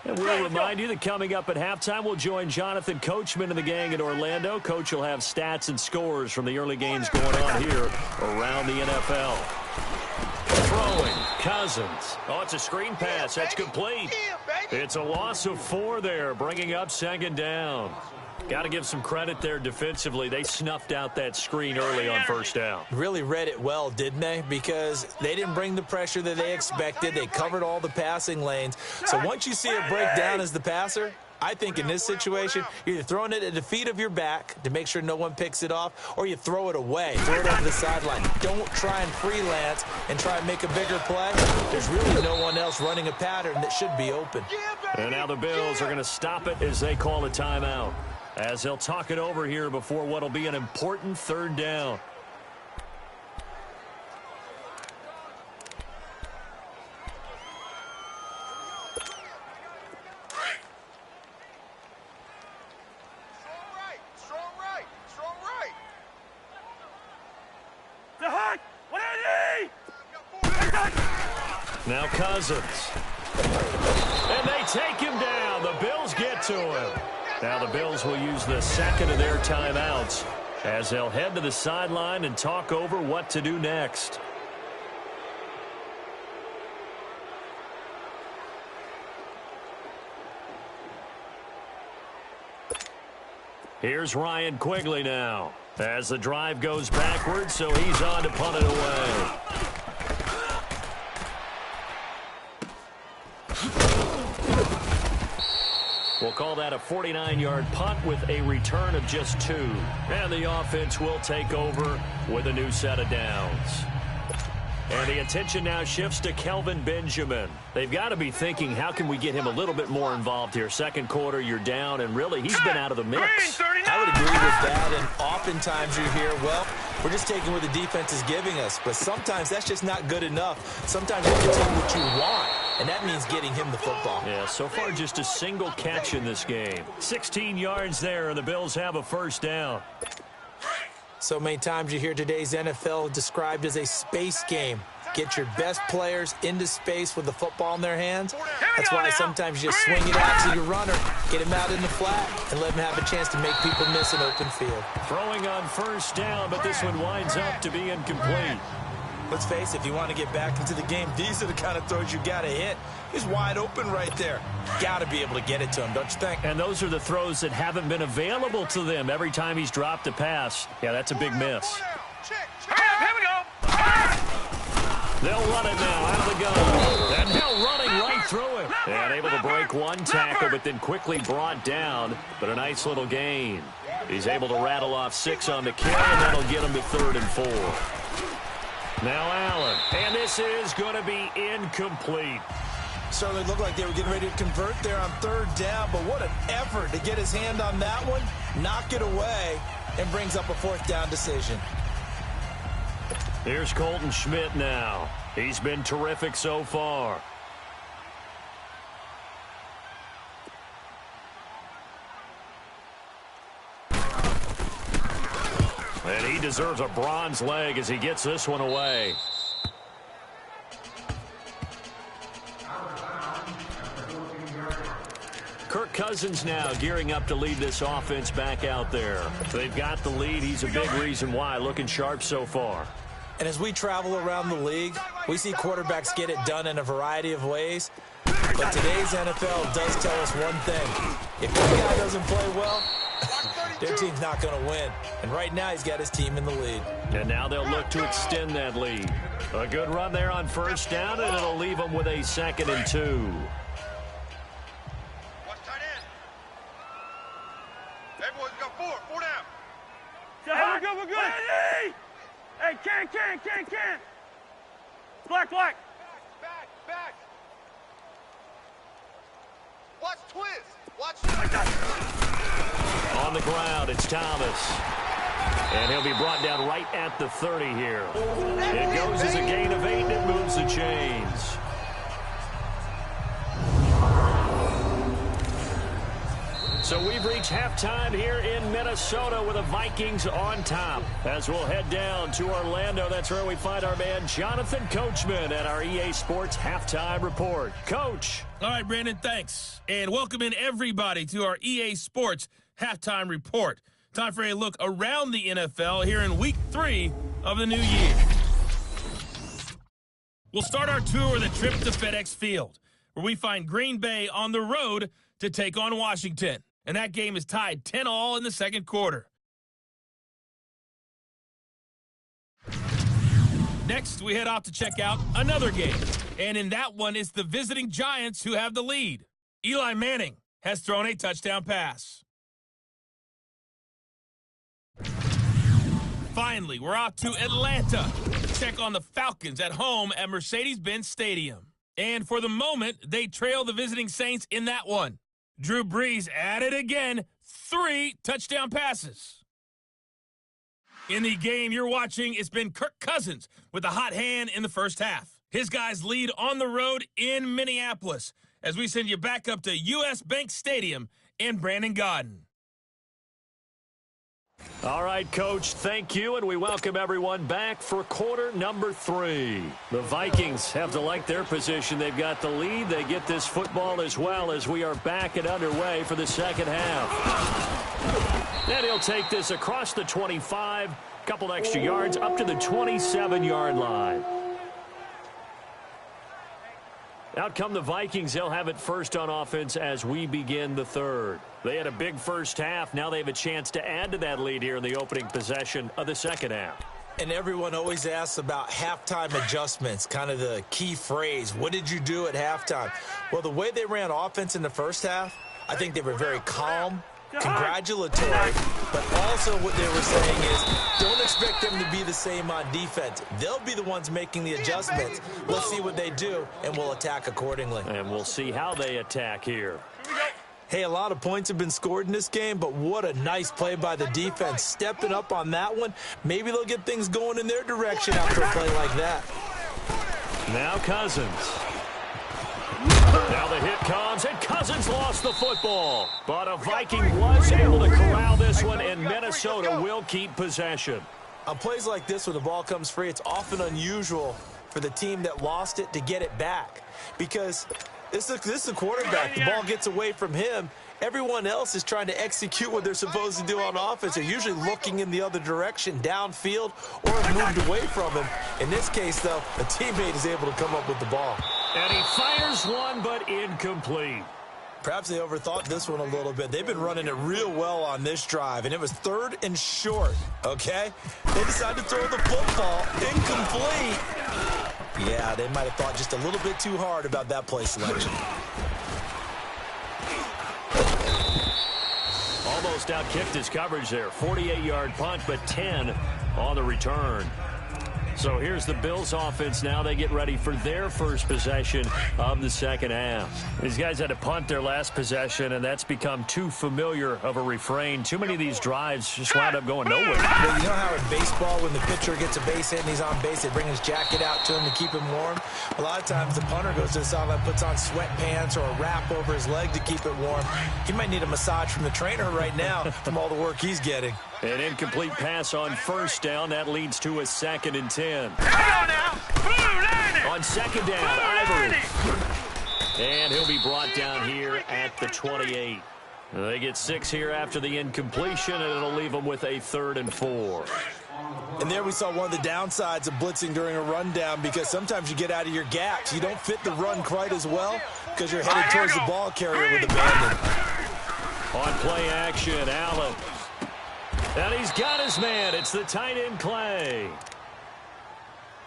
[SPEAKER 2] And we'll remind you that coming up at halftime, we'll join Jonathan Coachman and the gang in Orlando. Coach will have stats and scores from the early games going on here around the NFL. Throwing, Cousins. Oh, it's a screen pass. That's complete. It's a loss of 4 there, bringing up 2nd down. Got to give some credit there defensively. They snuffed out that screen early on 1st down.
[SPEAKER 3] Really read it well, didn't they? Because they didn't bring the pressure that they expected. They covered all the passing lanes. So once you see it break down as the passer, I think in this situation, you're either throwing it at the feet of your back to make sure no one picks it off, or you throw it away, throw it over the sideline. Don't try and freelance and try and make a bigger play. There's really no one else running a pattern that should be open.
[SPEAKER 2] And now the Bills are going to stop it as they call a timeout, as they'll talk it over here before what will be an important 3rd down. Now Cousins. And they take him down. The Bills get to him. Now the Bills will use the 2nd of their timeouts as they'll head to the sideline and talk over what to do next. Here's Ryan Quigley now as the drive goes backwards, so he's on to punt it away. We'll call that a 49-yard punt with a return of just 2. And the offense will take over with a new set of downs. And the attention now shifts to Kelvin Benjamin. They've got to be thinking, how can we get him a little bit more involved here? Second quarter, you're down, and really, he's been out of the mix.
[SPEAKER 3] I would agree with that, and oftentimes you hear, well, we're just taking what the defense is giving us. But sometimes that's just not good enough. Sometimes you have to take what you want, and that means getting him the football.
[SPEAKER 2] Yeah, so far just a single catch in this game. 16 yards there, and the Bills have a first down.
[SPEAKER 3] So many times you hear today's NFL described as a space game. Get your best players into space with the football in their hands. That's why sometimes you just swing it out to your runner, get him out in the flat, and let him have a chance to make people miss an open field.
[SPEAKER 2] Throwing on first down, but this one winds up to be incomplete.
[SPEAKER 3] Let's face it, if you want to get back into the game, these are the kind of throws you got to hit. He's wide open right there. Got to be able to get it to him, don't you think?
[SPEAKER 2] And those are the throws that haven't been available to them every time he's dropped a pass. Yeah, that's a big miss.
[SPEAKER 5] Here we go.
[SPEAKER 2] They'll run it now out of the gun. And now running right through him. And able to break one tackle, but then quickly brought down. But a nice little gain. He's able to rattle off 6 on the carry, and that'll get him to 3rd and 4. Now Allen, and this is going to be incomplete.
[SPEAKER 3] Certainly looked like they were getting ready to convert there on 3rd down, but what an effort to get his hand on that one, knock it away, and brings up a 4th down decision.
[SPEAKER 2] Here's Colton Schmidt now. He's been terrific so far. And he deserves a bronze leg as he gets this one away. Kirk Cousins now gearing up to lead this offense back out there. They've got the lead. He's a big reason why. Looking sharp so far.
[SPEAKER 3] And as we travel around the league, we see quarterbacks get it done in a variety of ways. But today's NFL does tell us one thing. If this guy doesn't play well, their team's not going to win. And right now, he's got his team in the lead.
[SPEAKER 2] And now they'll look to extend that lead. A good run there on first down, and it'll leave them with a 2nd and 2.
[SPEAKER 6] Watch tight end. Hey, boys, we got 4 down.
[SPEAKER 5] Hey, we're good. Hey, can. Black.
[SPEAKER 6] Back. Watch twist. Watch
[SPEAKER 2] On the ground, it's Thomas. And he'll be brought down right at the 30 here. It goes as a gain of 8, and it moves the chains. So we've reached halftime here in Minnesota with the Vikings on top. As we'll head down to Orlando, that's where we find our man Jonathan Coachman at our EA Sports Halftime Report. Coach.
[SPEAKER 1] All right, Brandon, thanks. And welcome in everybody to our EA Sports Halftime Report. Time for a look around the NFL here in Week 3 of the new year. We'll start our tour with a trip to FedEx Field, where we find Green Bay on the road to take on Washington. And that game is tied 10-all in the second quarter. Next, we head off to check out another game. And in that one, it's the visiting Giants who have the lead. Eli Manning has thrown a touchdown pass. Finally, we're off to Atlanta to check on the Falcons at home at Mercedes-Benz Stadium. And for the moment, they trail the visiting Saints in that one. Drew Brees at it again, 3 touchdown passes. In the game you're watching, it's been Kirk Cousins with a hot hand in the first half. His guys lead on the road in Minneapolis as we send you back up to U.S. Bank Stadium in Brandon Gaudin.
[SPEAKER 2] All right, Coach, thank you, and we welcome everyone back for quarter number 3. The Vikings have to like their position. They've got the lead. They get this football as well as we are back and underway for the second half. And he'll take this across the 25, couple extra yards up to the 27-yard line. Out come the Vikings. They'll have it first on offense as we begin the third. They had a big first half. Now they have a chance to add to that lead here in the opening possession of the second half.
[SPEAKER 3] And everyone always asks about halftime adjustments, kind of the key phrase. What did you do at halftime? Well, the way they ran offense in the first half, I think they were very calm, congratulatory, but also what they were saying is don't expect them to be the same on defense. They'll be the ones making the adjustments. Let's see what they do, and we'll attack accordingly.
[SPEAKER 2] And we'll see how they attack here.
[SPEAKER 3] Hey, a lot of points have been scored in this game, but what a nice play by the defense. Stepping up on that one, maybe they'll get things going in their direction after a play like that.
[SPEAKER 2] Now Cousins. Now the hit comes, and Cousins lost the football. But a Viking was able to corral this one, and Minnesota will keep possession.
[SPEAKER 3] On plays like this, when the ball comes free, it's often unusual for the team that lost it to get it back. Because this is a quarterback. The ball gets away from him. Everyone else is trying to execute what they're supposed to do on offense. They're usually looking in the other direction, downfield, or have moved away from him. In this case, though, a teammate is able to come up with the ball.
[SPEAKER 2] And he fires one, but incomplete.
[SPEAKER 3] Perhaps they overthought this one a little bit. They've been running it real well on this drive, and it was 3rd and short, okay? They decided to throw the football incomplete. Yeah, they might have thought just a little bit too hard about that play selection.
[SPEAKER 2] Almost outkicked his coverage there. 48-yard punt, but 10 on the return. So here's the Bills offense now. They get ready for their first possession of the second half. These guys had to punt their last possession, and that's become too familiar of a refrain. Too many of these drives just wound up going nowhere.
[SPEAKER 3] Well, you know how in baseball, when the pitcher gets a base hit and he's on base, they bring his jacket out to him to keep him warm? A lot of times the punter goes to the sideline, puts on sweatpants or a wrap over his leg to keep it warm. He might need a massage from the trainer right now from all the work he's getting.
[SPEAKER 2] An incomplete pass on first down. That leads to a 2nd and 10. On second down, Ivory. And he'll be brought down here at the 28. They get 6 here after the incompletion, and it'll leave them with a 3rd and 4.
[SPEAKER 3] And there we saw one of the downsides of blitzing during a rundown, because sometimes you get out of your gaps. You don't fit the run quite as well because you're headed towards the ball carrier with abandon.
[SPEAKER 2] On play action, Allen. And he's got his man. It's the tight end, Clay.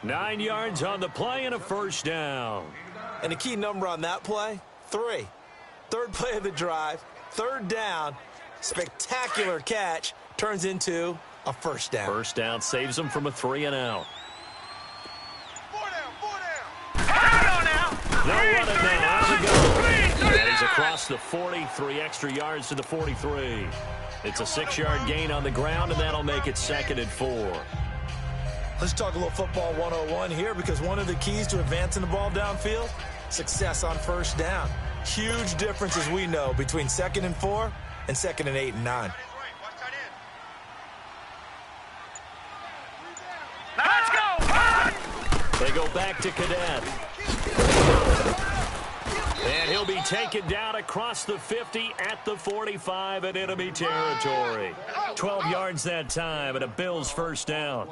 [SPEAKER 2] 9 yards on the play and a first down.
[SPEAKER 3] And the key number on that play, 3. 3rd play of the drive, 3rd down, spectacular catch, turns into a first down.
[SPEAKER 2] First down saves them from a 3 and out.
[SPEAKER 6] 4 down.
[SPEAKER 2] No running now. Out the go. And he's across the 40, 3 extra yards to the 43. It's a 6-yard gain on the ground, and that'll make it 2nd and 4.
[SPEAKER 3] Let's talk a little football 101 here, because one of the keys to advancing the ball downfield, success on first down. Huge difference, as we know, between 2nd and 4 and 2nd and 8 and 9.
[SPEAKER 5] Let's go!
[SPEAKER 2] They go back to Cadet. And he'll be taken down across the 50 at the 45 in enemy territory. 12 yards that time and a Bills first down.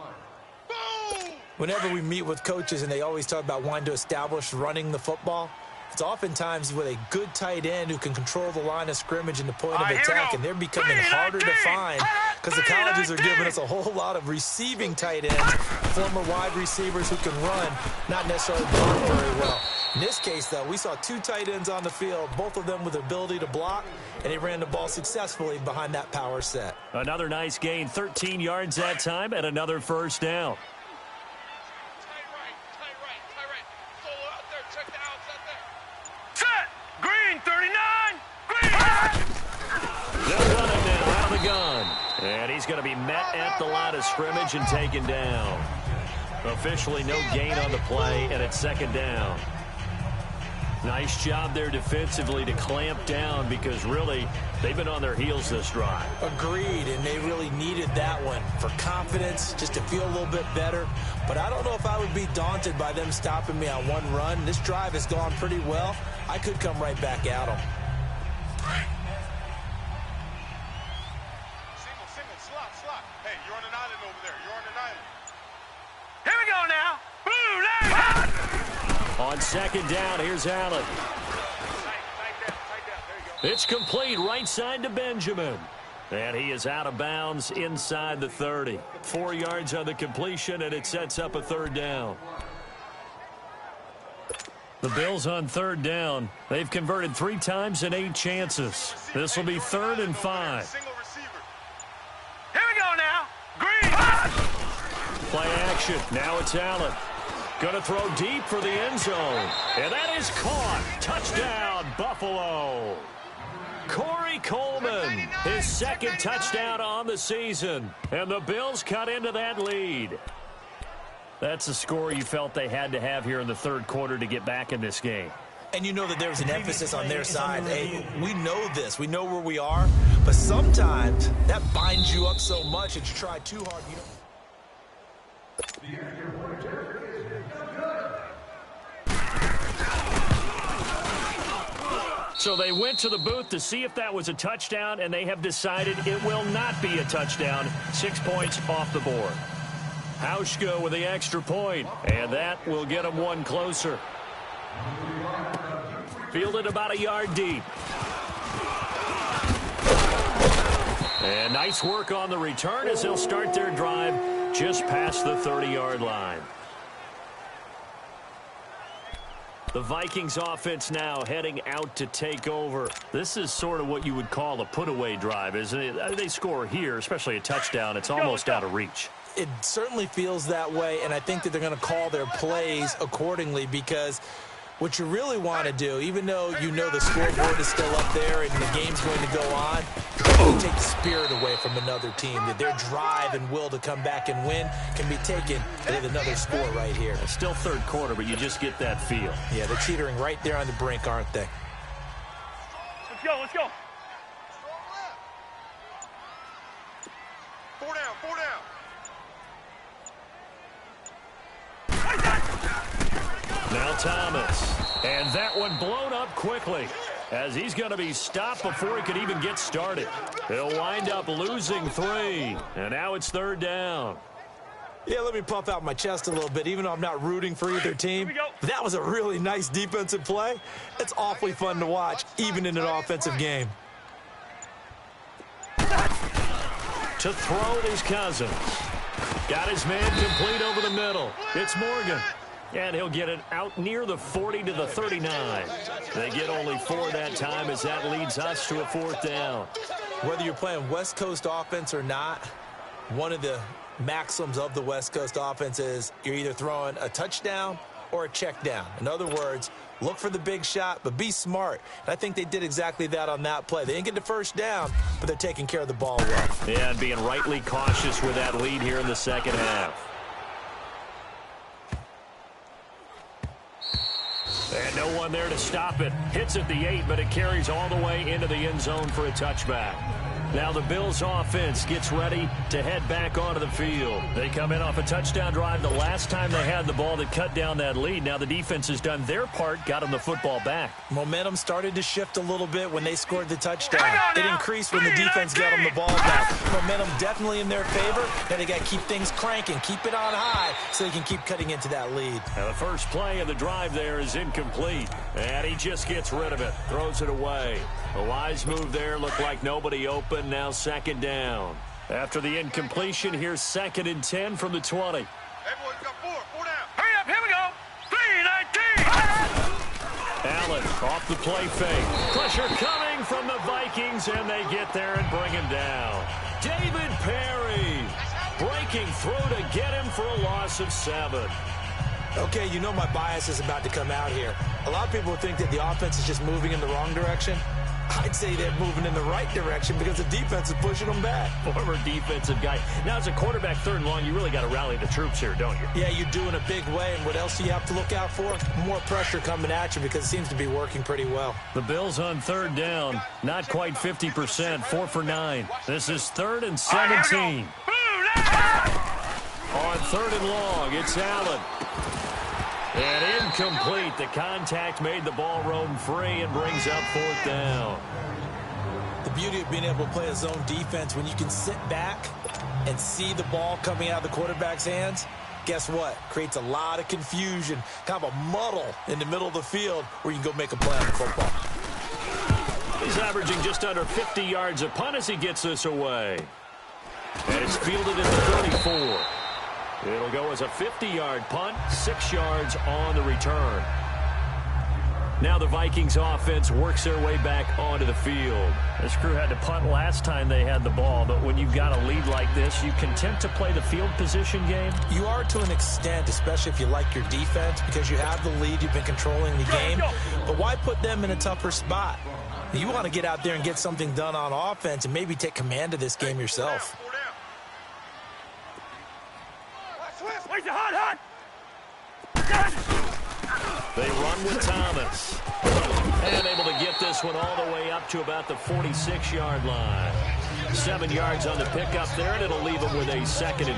[SPEAKER 3] Whenever we meet with coaches and they always talk about wanting to establish running the football, it's oftentimes with a good tight end who can control the line of scrimmage and the point of attack, and they're becoming harder to find because the colleges are giving us a whole lot of receiving tight ends, former wide receivers who can run, not necessarily block very well. In this case, though, we saw 2 tight ends on the field, both of them with the ability to block, and they ran the ball successfully behind that power set.
[SPEAKER 2] Another nice gain, 13 yards that time, and another first down.
[SPEAKER 5] Set! Green 39! Green!
[SPEAKER 2] They'll run it now out of the gun. And he's going to be met at the line of scrimmage and taken down. Officially no gain on the play, and it's 2nd down. Nice job there defensively to clamp down, because really they've been on their heels this drive.
[SPEAKER 3] Agreed, and they really needed that one for confidence, just to feel a little bit better. But I don't know if I would be daunted by them stopping me on one run. This drive has gone pretty well. I could come right back at them.
[SPEAKER 6] Single, slot. Hey, you're on an island over there. You're on an island.
[SPEAKER 5] Here we go now. Blue line.
[SPEAKER 2] On 2nd down, here's Allen.
[SPEAKER 6] Tight down. There you go.
[SPEAKER 2] It's complete right side to Benjamin. And he is out of bounds inside the 30. 4 yards on the completion, and it sets up a 3rd down. The Bills on third down. They've converted 3 times in 8 chances. This will be 3rd and 5.
[SPEAKER 6] Single receiver.
[SPEAKER 5] Here we go now. Green.
[SPEAKER 2] Play action. Now it's Allen. Going to throw deep for the end zone. And that is caught. Touchdown, Buffalo. Corey Coleman, his 2nd touchdown on the season. And the Bills cut into that lead. That's a score you felt they had to have here in the 3rd quarter to get back in this game.
[SPEAKER 3] And you know that there's an emphasis on their side. Hey, we know this. We know where we are. But sometimes that binds you up so much that you try too hard. You don't...
[SPEAKER 2] So they went to the booth to see if that was a touchdown, and they have decided it will not be a touchdown. 6 points off the board. Hauschka with the extra point, and that will get him 1 closer. Fielded about a yard deep. And nice work on the return as they'll start their drive just past the 30-yard line. The Vikings offense now heading out to take over. This is sort of what you would call a put-away drive, isn't it? They score here, especially a touchdown. It's almost out of reach.
[SPEAKER 3] It certainly feels that way, and I think that they're going to call their plays accordingly, because what you really want to do, even though you know the scoreboard is still up there and the game's going to go on, you take the spirit away from another team. That their drive and will to come back and win can be taken with another score right here.
[SPEAKER 2] It's still 3rd quarter, but you just get that feel.
[SPEAKER 3] Yeah, they're teetering right there on the brink, aren't they?
[SPEAKER 5] Let's go, let's go.
[SPEAKER 6] 4 down, 4 down.
[SPEAKER 2] Now Thomas. And that one blown up quickly, as he's going to be stopped before he could even get started. He'll wind up losing 3. And now it's 3rd down.
[SPEAKER 3] Yeah, let me puff out my chest a little bit, even though I'm not rooting for either team. That was a really nice defensive play. It's awfully fun to watch, even in an offensive game.
[SPEAKER 2] To throw it is Cousins. Got his man complete over the middle. It's Morgan. And he'll get it out near the 40 to the 39. They get only 4 that time, as that leads us to a 4th down.
[SPEAKER 3] Whether you're playing West Coast offense or not, one of the maxims of the West Coast offense is you're either throwing a touchdown or a check down. In other words, look for the big shot, but be smart. And I think they did exactly that on that play. They didn't get the 1st down, but they're taking care of the ball well.
[SPEAKER 2] Yeah, and being rightly cautious with that lead here in the 2nd half. And no one there to stop it. Hits at the 8, but it carries all the way into the end zone for a touchback. Now the Bills offense gets ready to head back onto the field. They come in off a touchdown drive the last time they had the ball that cut down that lead. Now the defense has done their part, got them the football back.
[SPEAKER 3] Momentum started to shift a little bit when they scored the touchdown. It increased when the defense got them the ball back. Momentum definitely in their favor. Now they got to keep things cranking, keep it on high so they can keep cutting into that lead.
[SPEAKER 2] And the first play of the drive there is incomplete. And he just gets rid of it, throws it away. A wise move there, looked like nobody open. Now 2nd down. After the incompletion, here's 2nd and 10 from the 20.
[SPEAKER 6] Hey, boys, got 4 down.
[SPEAKER 5] Hurry up, here we go. 3:19.
[SPEAKER 2] Allen off the play fake. Pressure coming from the Vikings, and they get there and bring him down. David Perry breaking through to get him for a loss of 7.
[SPEAKER 3] Okay, you know my bias is about to come out here. A lot of people think that the offense is just moving in the wrong direction. I'd say they're moving in the right direction because the defense is pushing them back.
[SPEAKER 2] Former defensive guy. Now, as a quarterback 3rd and long, you really got to rally the troops here, don't you?
[SPEAKER 3] Yeah, you do in a big way. And what else do you have to look out for? More pressure coming at you because it seems to be working pretty well.
[SPEAKER 2] The Bills on 3rd down. Not quite 50%. 4 for 9. This is 3rd and 17. On 3rd and long, it's Allen. And incomplete. The contact made the ball roam free and brings up 4th down.
[SPEAKER 3] The beauty of being able to play a zone defense, when you can sit back and see the ball coming out of the quarterback's hands, guess what? Creates a lot of confusion, kind of a muddle in the middle of the field where you can go make a play on the football.
[SPEAKER 2] He's averaging just under 50 yards a punt as he gets this away. And it's fielded at the 34. It'll go as a 50-yard punt, 6 yards on the return. Now the Vikings offense works their way back onto the field.
[SPEAKER 7] This crew had to punt last time they had the ball, but when you've got a lead like this, you content to play the field position game?
[SPEAKER 3] You are to an extent, especially if you like your defense, because you have the lead, you've been controlling the game. But why put them in a tougher spot? You want to get out there and get something done on offense and maybe take command of this game yourself.
[SPEAKER 5] Where's the hot?
[SPEAKER 2] They run with Thomas. And able to get this one all the way up to about the 46-yard line. 7 yards on the pickup there, and it'll leave them with a 2nd and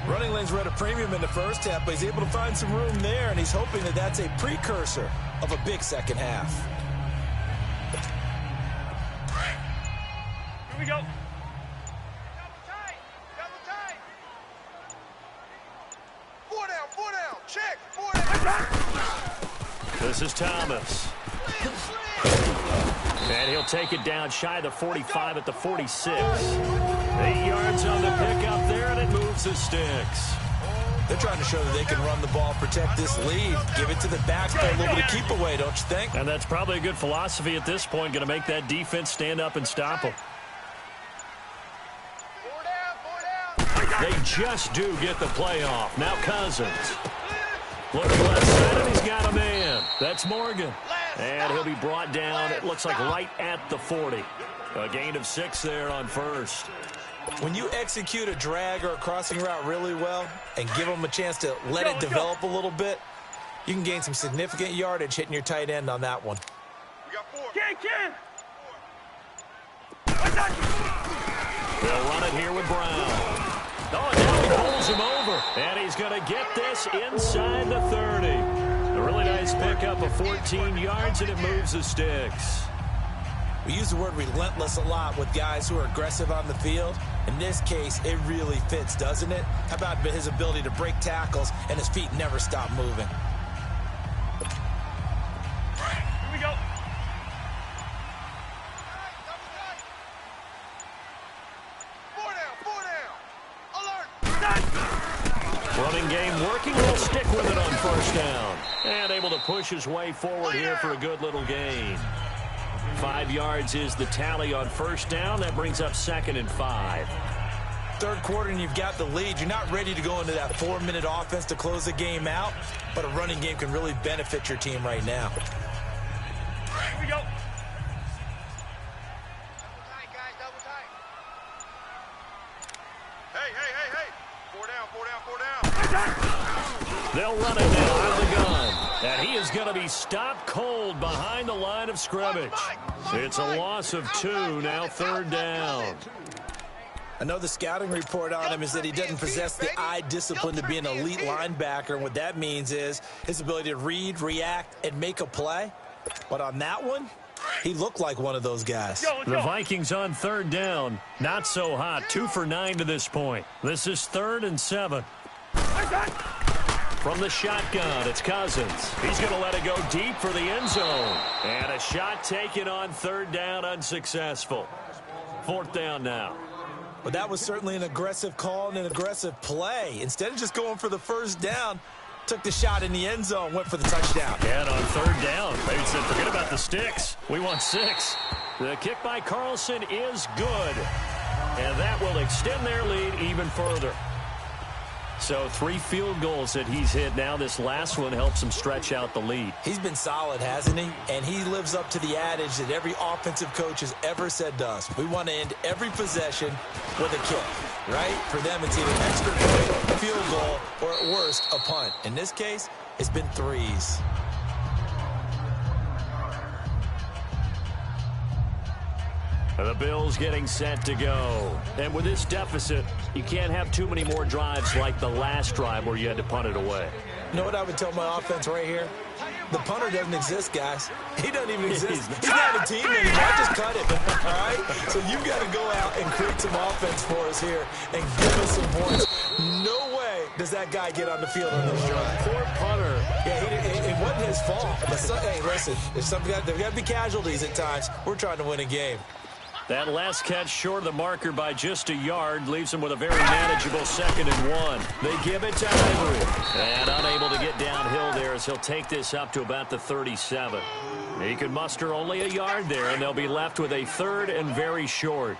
[SPEAKER 2] 3.
[SPEAKER 3] Running lanes were at a premium in the first half, but he's able to find some room there, and he's hoping that that's a precursor of a big second half.
[SPEAKER 5] Here we go. Four down. Check. 4 down.
[SPEAKER 2] This is Thomas. And he'll take it down shy of the 45 at the 46. 8 yards on the pickup there, and it moves the sticks.
[SPEAKER 3] They're trying to show that they can run the ball, protect this lead, give it to the backs, play a little bit of keep away, don't you think?
[SPEAKER 7] And that's probably a good philosophy at this point, going to make that defense stand up and stop them.
[SPEAKER 5] 4 down.
[SPEAKER 2] They just do get the play off. Now Cousins. Looking left side, and he's got a man. That's Morgan. And he'll be brought down, it looks like right at the 40. A gain of 6 there on first.
[SPEAKER 3] When you execute a drag or a crossing route really well and give them a chance to let it develop a little bit, you can gain some significant yardage hitting your tight end on that one.
[SPEAKER 6] We got 4.
[SPEAKER 5] Ken.
[SPEAKER 2] They'll run it here with Brown. Oh, now he pulls him over. And he's going to get this inside the 30. A really nice pickup of 14 yards, and it moves the sticks.
[SPEAKER 3] We use the word relentless a lot with guys who are aggressive on the field. In this case, it really fits, doesn't it? How about his ability to break tackles and his feet never stop moving?
[SPEAKER 5] Here we go. Four down. Alert.
[SPEAKER 2] Running game working. He'll stick with it on first down. And able to push his way forward here for a good little gain. 5 yards is the tally on first down. That brings up 2nd and 5.
[SPEAKER 3] Third quarter and you've got the lead. You're not ready to go into that 4-minute offense to close the game out, but a running game can really benefit your team right now.
[SPEAKER 5] Here we go. Double tight. Hey. 4 down.
[SPEAKER 2] They'll run it now out of the gun. And he is going to be stopped cold behind the line of scrimmage. It's a loss of 2, now 3rd down.
[SPEAKER 3] I know the scouting report on him is that he doesn't possess the eye discipline to be an elite linebacker. And what that means is his ability to read, react, and make a play. But on that one, he looked like one of those guys.
[SPEAKER 7] The Vikings on 3rd down. Not so hot. 2 for 9 to this point. This is 3rd and 7.
[SPEAKER 2] From the shotgun, it's Cousins. He's going to let it go deep for the end zone. And a shot taken on 3rd down, unsuccessful. 4th down now.
[SPEAKER 3] But that was certainly an aggressive call and an aggressive play. Instead of just going for the first down, took the shot in the end zone, went for the touchdown.
[SPEAKER 7] And on 3rd down, they said, forget about the sticks. We want 6.
[SPEAKER 2] The kick by Carlson is good. And that will extend their lead even further. So 3 field goals that he's hit now. This last one helps him stretch out the lead.
[SPEAKER 3] He's been solid, hasn't he? And he lives up to the adage that every offensive coach has ever said to us. We want to end every possession with a kick, right? For them, it's either extra point, field goal, or at worst, a punt. In this case, it's been 3s.
[SPEAKER 2] The Bills getting set to go. And with this deficit, you can't have too many more drives like the last drive where you had to punt it away.
[SPEAKER 3] You know what I would tell my offense right here? The punter doesn't exist, guys. He doesn't even exist. He's not a team anymore. I just cut him, all right? So you've got to go out and create some offense for us here and give us some points. No way does that guy get on the field on this drive.
[SPEAKER 2] Poor punter.
[SPEAKER 3] Yeah, it wasn't his fault. But hey, listen, there's got to be casualties at times. We're trying to win a game.
[SPEAKER 2] That last catch short of the marker by just a yard leaves them with a very manageable 2nd and 1. They give it to Ivory. And unable to get downhill there as he'll take this up to about the 37. He could muster only a yard there, and they'll be left with a 3rd and very short.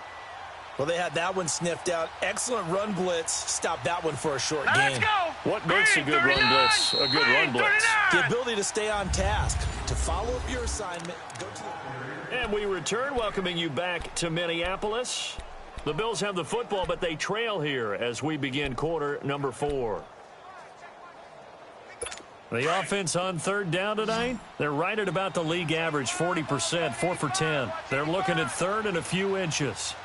[SPEAKER 3] Well, they had that one sniffed out. Excellent run blitz. Stop that one for a short gain.
[SPEAKER 5] Let's go.
[SPEAKER 2] What makes a good run blitz a good run blitz?
[SPEAKER 3] The ability to stay on task, to follow up your assignment, go to the...
[SPEAKER 2] And we return, welcoming you back to Minneapolis. The Bills have the football, but they trail here as we begin quarter number 4. The offense on 3rd down tonight, they're right at about the league average, 40%, 4 for 10. They're looking at 3rd and a few inches.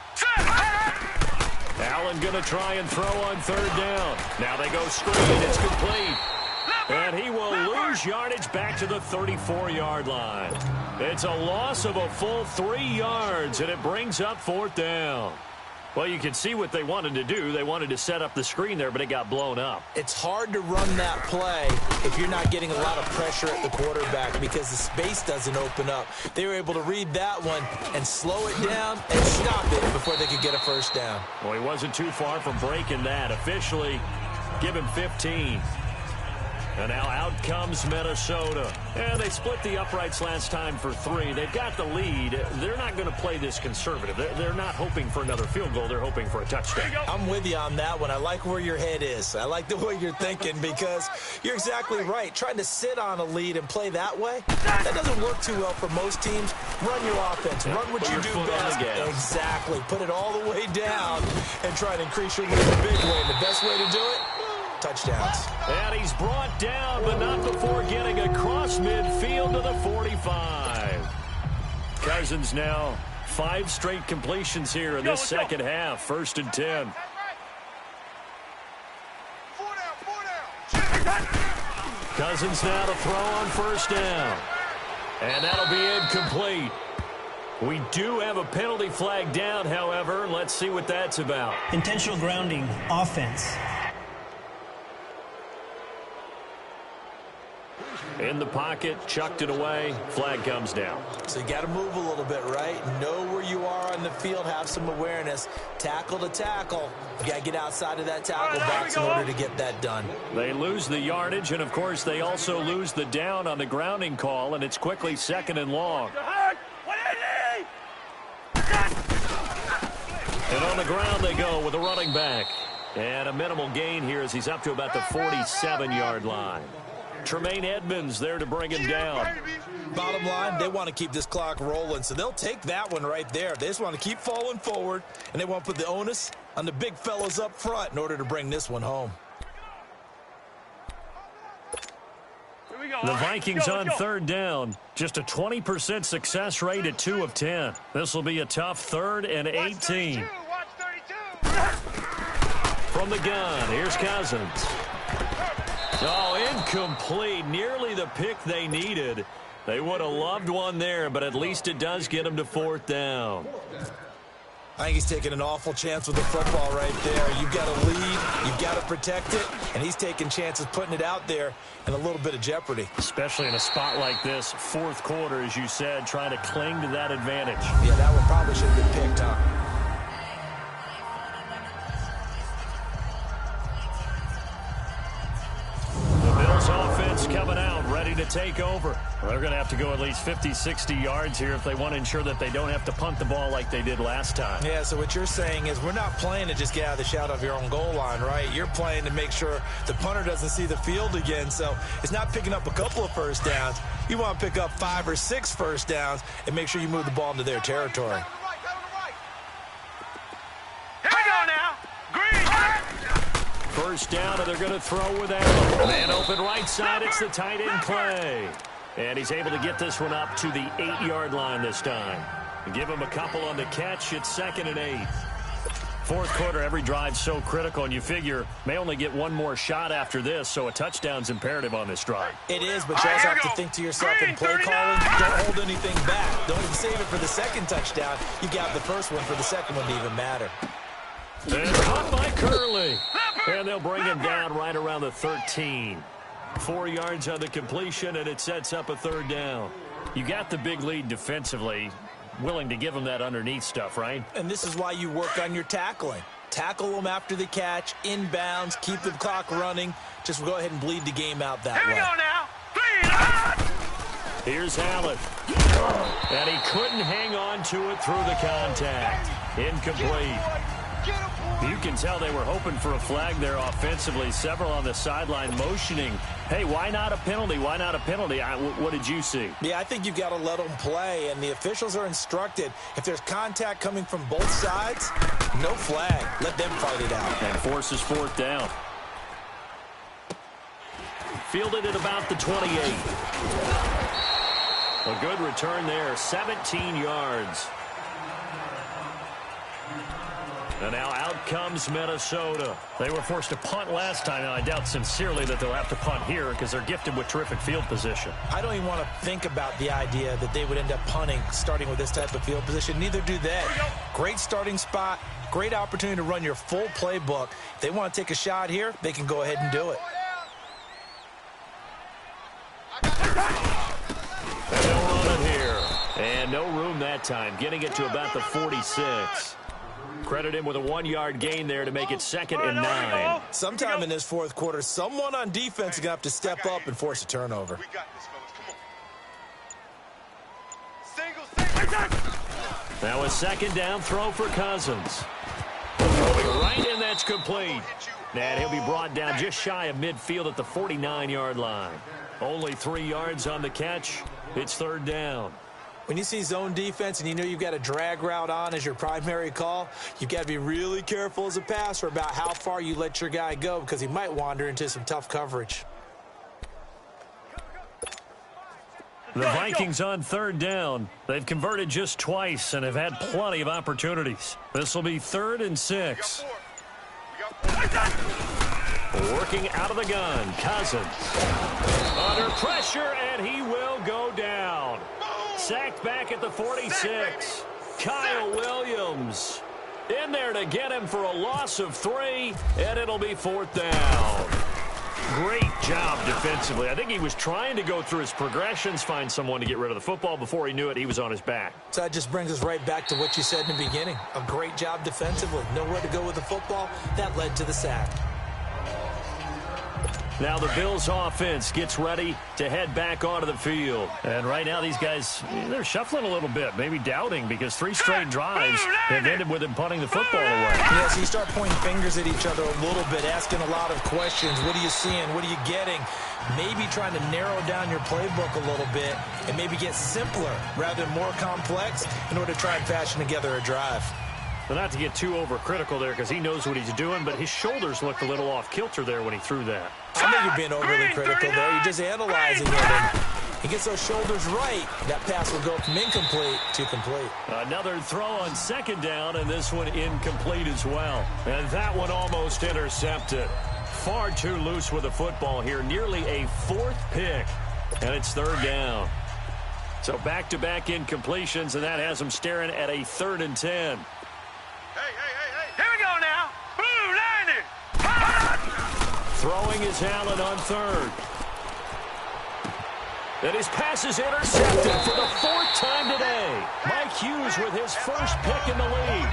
[SPEAKER 2] Allen going to try and throw on 3rd down. Now they go screen. It's complete. And he will lose yardage back to the 34-yard line. It's a loss of a full 3 yards, and it brings up 4th down. Well, you can see what they wanted to do. They wanted to set up the screen there, but it got blown up.
[SPEAKER 3] It's hard to run that play if you're not getting a lot of pressure at the quarterback because the space doesn't open up. They were able to read that one and slow it down and stop it before they could get a 1st down.
[SPEAKER 2] Well, he wasn't too far from breaking that. Officially, give him 15. And now out comes Minnesota. And they split the uprights last time for 3. They've got the lead. They're not going to play this conservative. They're not hoping for another field goal. They're hoping for a touchdown.
[SPEAKER 3] I'm with you on that one. I like where your head is. I like the way you're thinking because you're exactly right. Trying to sit on a lead and play that way, that doesn't work too well for most teams. Run your offense. Run what you do best. Exactly. Put it all the way down and try to increase your lead the big way. And the best way to do it, touchdowns.
[SPEAKER 2] And he's brought down, but not before getting across midfield to the 45. Cousins now 5 straight completions here in this second half. 1st and 10.
[SPEAKER 6] 4 down.
[SPEAKER 2] Cousins now to throw on 1st down. And that'll be incomplete. We do have a penalty flag down, however. Let's see what that's about.
[SPEAKER 4] Intentional grounding, offense.
[SPEAKER 2] In the pocket, chucked it away, flag comes down.
[SPEAKER 3] So you got to move a little bit, right? Know where you are on the field, have some awareness. Tackle to tackle. You got to get outside of that tackle box in order to get that done.
[SPEAKER 2] They lose the yardage, and of course they also lose the down on the grounding call, and it's quickly 2nd and long. And on the ground they go with a running back. And a minimal gain here as he's up to about the 47-yard line. Tremaine Edmonds there to bring him down.
[SPEAKER 3] Bottom line, they want to keep this clock rolling, so they'll take that one right there. They just want to keep falling forward, and they want to put the onus on the big fellas up front in order to bring this one home.
[SPEAKER 2] The Vikings on 3rd down. Just a 20% success rate at 2 of 10. This will be a tough 3rd and 18. From the gun, here's Cousins. Oh, incomplete. Nearly the pick they needed. They would have loved one there, but at least it does get them to 4th down.
[SPEAKER 3] I think he's taking an awful chance with the football right there. You've got to lead, you've got to protect it, and he's taking chances putting it out there in a little bit of jeopardy.
[SPEAKER 2] Especially in a spot like this, 4th quarter, as you said, trying to cling to that advantage.
[SPEAKER 3] Yeah, that one probably should have been picked, huh?
[SPEAKER 2] Offense coming out, ready to take over. Well, they're going to have to go at least 50, 60 yards here if they want to ensure that they don't have to punt the ball like they did last time.
[SPEAKER 3] Yeah, so what you're saying is we're not playing to just get out of the shadow of your own goal line, right? You're playing to make sure the punter doesn't see the field again. So it's not picking up a couple of 1st downs. You want to pick up 5 or 6 1st downs and make sure you move the ball into their territory.
[SPEAKER 5] Here we go now. Green.
[SPEAKER 2] 1st down, and they're going to throw with Allen. Man open right side, it's the tight end Clay. And he's able to get this one up to the 8-yard line this time. Give him a couple on the catch, it's 2nd and 8. 4th quarter, every drive's so critical, and you figure may only get one more shot after this, so a touchdown's imperative on this drive.
[SPEAKER 3] It is, but you also have to think to yourself in play calling, don't hold anything back. Don't even save it for the 2nd touchdown. You got the 1st one for the 2nd one to even matter.
[SPEAKER 2] And caught by Curley. And they'll bring him down right around the 13. 4 yards on the completion, and it sets up a 3rd down. You got the big lead defensively. willing to give them that underneath stuff, right?
[SPEAKER 3] And this is why you work on your tackling. Tackle them after the catch, inbounds, keep the clock running. Just go ahead and bleed the game out that way.
[SPEAKER 5] Here we go now. 3 and
[SPEAKER 2] Here's Allen. And he couldn't hang on to it through the contact. Incomplete. You can tell they were hoping for a flag there offensively. Several on the sideline motioning. Hey, why not a penalty? Why not a penalty? What did you see?
[SPEAKER 3] Yeah, I think you've got to let them play, and the officials are instructed. If there's contact coming from both sides, no flag. Let them fight it out.
[SPEAKER 2] And forces 4th down. Fielded at about the 28. A good return there, 17 yards. And now out comes Minnesota. They were forced to punt last time, and I doubt sincerely that they'll have to punt here because they're gifted with terrific field position.
[SPEAKER 3] I don't even want to think about the idea that they would end up punting starting with this type of field position. Neither do they. Great starting spot, great opportunity to run your full playbook. If they want to take a shot here, they can go ahead and do it.
[SPEAKER 2] And they'll run it here. And no room that time, getting it to about the 46. Credit him with a 1-yard gain there to make it 2nd and 9.
[SPEAKER 3] Sometime in this 4th quarter, someone on defense is going to have to step up and force a turnover.
[SPEAKER 6] We got this, fellas. Come on. Single.
[SPEAKER 2] Now a 2nd down throw for Cousins. Throwing right in, that's complete. And he'll be brought down just shy of midfield at the 49-yard line. Only 3 yards on the catch. It's 3rd down.
[SPEAKER 3] When you see zone defense and you know you've got a drag route on as your primary call, you've got to be really careful as a passer about how far you let your guy go because he might wander into some tough coverage.
[SPEAKER 2] The Vikings on 3rd down. They've converted just twice and have had plenty of opportunities. This will be 3rd and 6. Working out of the gun, Cousins. Under pressure, and he will go down. Sacked back at the 46. Kyle Williams in there to get him for a loss of 3, and it'll be 4th down. Great job defensively. I think he was trying to go through his progressions, find someone to get rid of the football. Before he knew it, he was on his back.
[SPEAKER 3] So that just brings us right back to what you said in the beginning. A great job defensively. Nowhere to go with the football. That led to the sack.
[SPEAKER 2] Now the Bills offense gets ready to head back onto the field. And right now these guys, they're shuffling a little bit, maybe doubting because 3 straight drives have ended with him punting the football away.
[SPEAKER 3] Yeah, so you start pointing fingers at each other a little bit, asking a lot of questions. What are you seeing? What are you getting? Maybe trying to narrow down your playbook a little bit and maybe get simpler rather than more complex in order to try and fashion together a drive.
[SPEAKER 2] Well, not to get too overcritical there because he knows what he's doing, but his shoulders looked a little off kilter there when he threw that.
[SPEAKER 3] I think you're being overly critical there. You're just analyzing it. And he gets those shoulders right. That pass will go from incomplete to complete.
[SPEAKER 2] Another throw on 2nd down, and this one incomplete as well. And that one almost intercepted. Far too loose with the football here. Nearly a 4th pick, and it's 3rd down. So back-to-back incompletions, and that has him staring at a 3rd and 10.
[SPEAKER 5] Here we go now. Blue 90.
[SPEAKER 2] Throwing is Allen on 3rd. And his pass is intercepted for the 4th time today. Mike Hughes with his first pick in the league.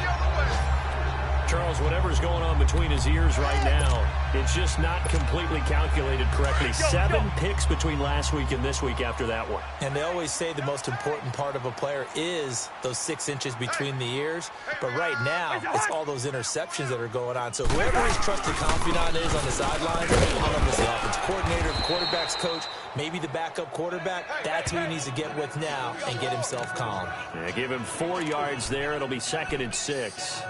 [SPEAKER 2] Charles, whatever's going on between his ears right now, it's just not completely calculated correctly. 7 picks between last week and this week after that one.
[SPEAKER 3] And they always say the most important part of a player is those 6 inches between the ears. But right now, it's all those interceptions that are going on. So whoever his trusted confidant is on the sideline, I don't know if it's the offensive coordinator, the quarterback's coach, maybe the backup quarterback, that's who he needs to get with now and get himself calm.
[SPEAKER 2] Yeah, give him 4 yards there. It'll be 2nd and 6.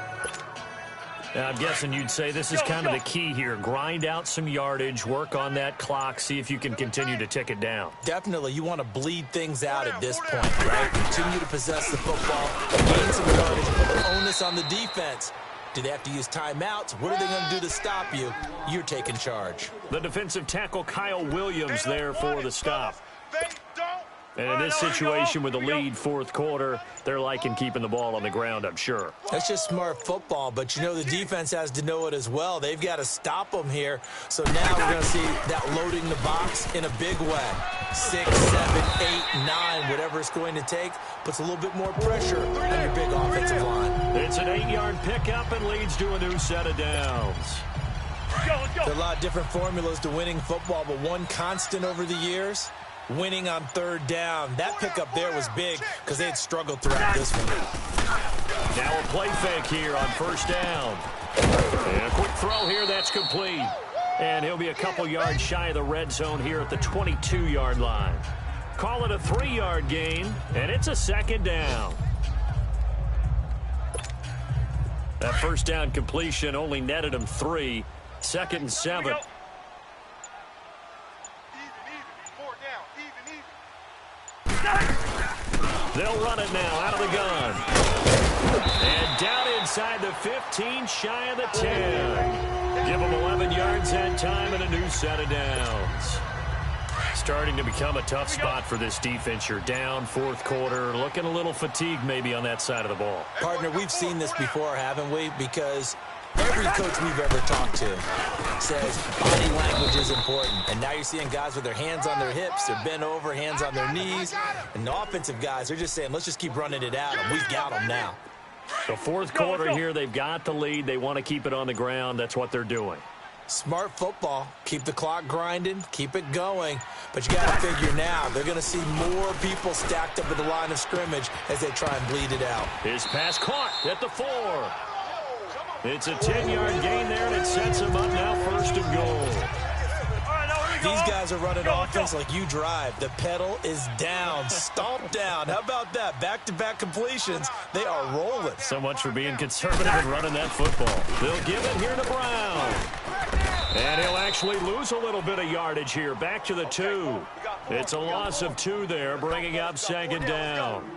[SPEAKER 2] I'm guessing you'd say this is kind of the key here. Grind out some yardage, work on that clock, see if you can continue to tick it down.
[SPEAKER 3] Definitely. You want to bleed things out at this point, right? Continue to possess the football, gain some yardage, put the onus on the defense. Do they have to use timeouts? What are they going to do to stop you? You're taking charge.
[SPEAKER 2] The defensive tackle, Kyle Williams, there for the stop. And in this situation with the lead 4th quarter, they're liking keeping the ball on the ground, I'm sure.
[SPEAKER 3] That's just smart football, but you know the defense has to know it as well. They've got to stop them here. So now we're going to see that loading the box in a big way. 6, 7, 8, 9, whatever it's going to take, puts a little bit more pressure on your big offensive line.
[SPEAKER 2] It's an 8-yard pickup and leads to a new set of downs.
[SPEAKER 3] There are a lot of different formulas to winning football, but one constant over the years, winning on third down. That pickup there was big because they had struggled throughout this one.
[SPEAKER 2] Now a play fake here on first down. And a quick throw here, that's complete. And he'll be a couple yards shy of the red zone here at the 22-yard line. Call it a 3-yard gain, and it's a second down. That first down completion only netted him 3. 2nd and 7.
[SPEAKER 6] Even. 4 down. Even.
[SPEAKER 2] They'll run it now out of the gun. And down inside the 15, shy of the 10. Give them 11 yards that time and a new set of downs. Starting to become a tough spot for this defense. You're down 4th quarter, looking a little fatigued maybe on that side of the ball.
[SPEAKER 3] Partner, we've seen this before, haven't we? Because every coach we've ever talked to says body language is important. And now you're seeing guys with their hands on their hips, they're bent over, hands on their knees. And the offensive guys, they're just saying, let's just keep running it at them. We've got them now.
[SPEAKER 2] The 4th quarter here, they've got the lead. They want to keep it on the ground. That's what they're doing.
[SPEAKER 3] Smart football. Keep the clock grinding. Keep it going. But you got to figure now, they're going to see more people stacked up at the line of scrimmage as they try and bleed it out.
[SPEAKER 2] His pass caught at the 4. It's a 10-yard gain there, and it sets him up now 1st and goal.
[SPEAKER 3] These guys are running offense like you drive. The pedal is down, stomped down. How about that? Back-to-back completions. They are rolling.
[SPEAKER 2] So much for being conservative and running that football. They'll give it here to Brown. And he'll actually lose a little bit of yardage here. Back to the 2. It's a loss of 2 there, bringing up 2nd down.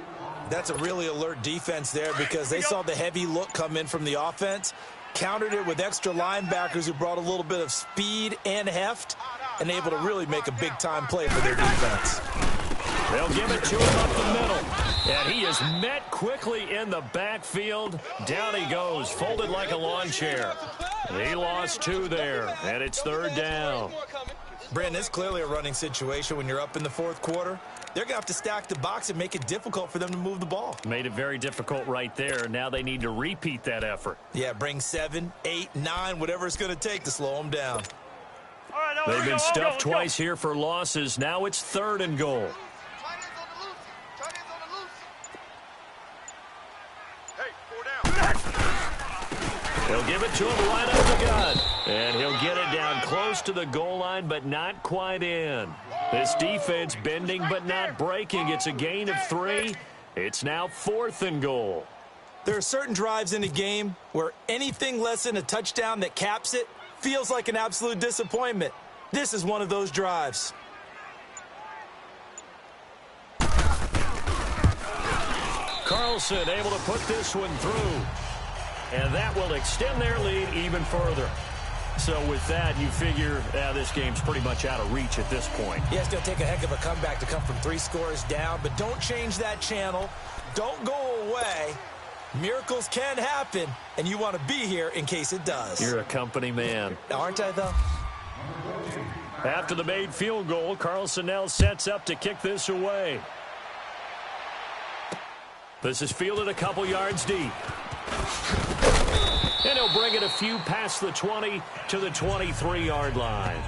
[SPEAKER 3] That's a really alert defense there because they saw the heavy look come in from the offense, countered it with extra linebackers who brought a little bit of speed and heft, and able to really make a big-time play for their defense.
[SPEAKER 2] They'll give it to him up the middle. And he is met quickly in the backfield. Down he goes, folded like a lawn chair. He lost 2 there, and it's 3rd down.
[SPEAKER 3] Brandon, it's clearly a running situation when you're up in the 4th quarter. They're going to have to stack the box and make it difficult for them to move the ball.
[SPEAKER 2] Made it very difficult right there. Now they need to repeat that effort.
[SPEAKER 3] Yeah, bring 7, 8, 9, whatever it's going to take to slow them down.
[SPEAKER 2] They've been stuffed twice here for losses. Now it's 3rd and goal. He'll give it to him right out of the gun. And he'll get it down close to the goal line, but not quite in. This defense bending but not breaking. It's a gain of 3. It's now 4th and goal.
[SPEAKER 3] There are certain drives in a game where anything less than a touchdown that caps it feels like an absolute disappointment. This is one of those drives.
[SPEAKER 2] Carlson able to put this one through. And that will extend their lead even further. So with that, you figure this game's pretty much out of reach at this point.
[SPEAKER 3] Yeah, it's going to take a heck of a comeback to come from 3 scores down, but don't change that channel. Don't go away. Miracles can happen, and you want to be here in case it does.
[SPEAKER 2] You're a company man.
[SPEAKER 3] Aren't I, though?
[SPEAKER 2] After the made field goal, Carlson now sets up to kick this away. This is fielded a couple yards deep. And he'll bring it a few past the 20 to the 23-yard line.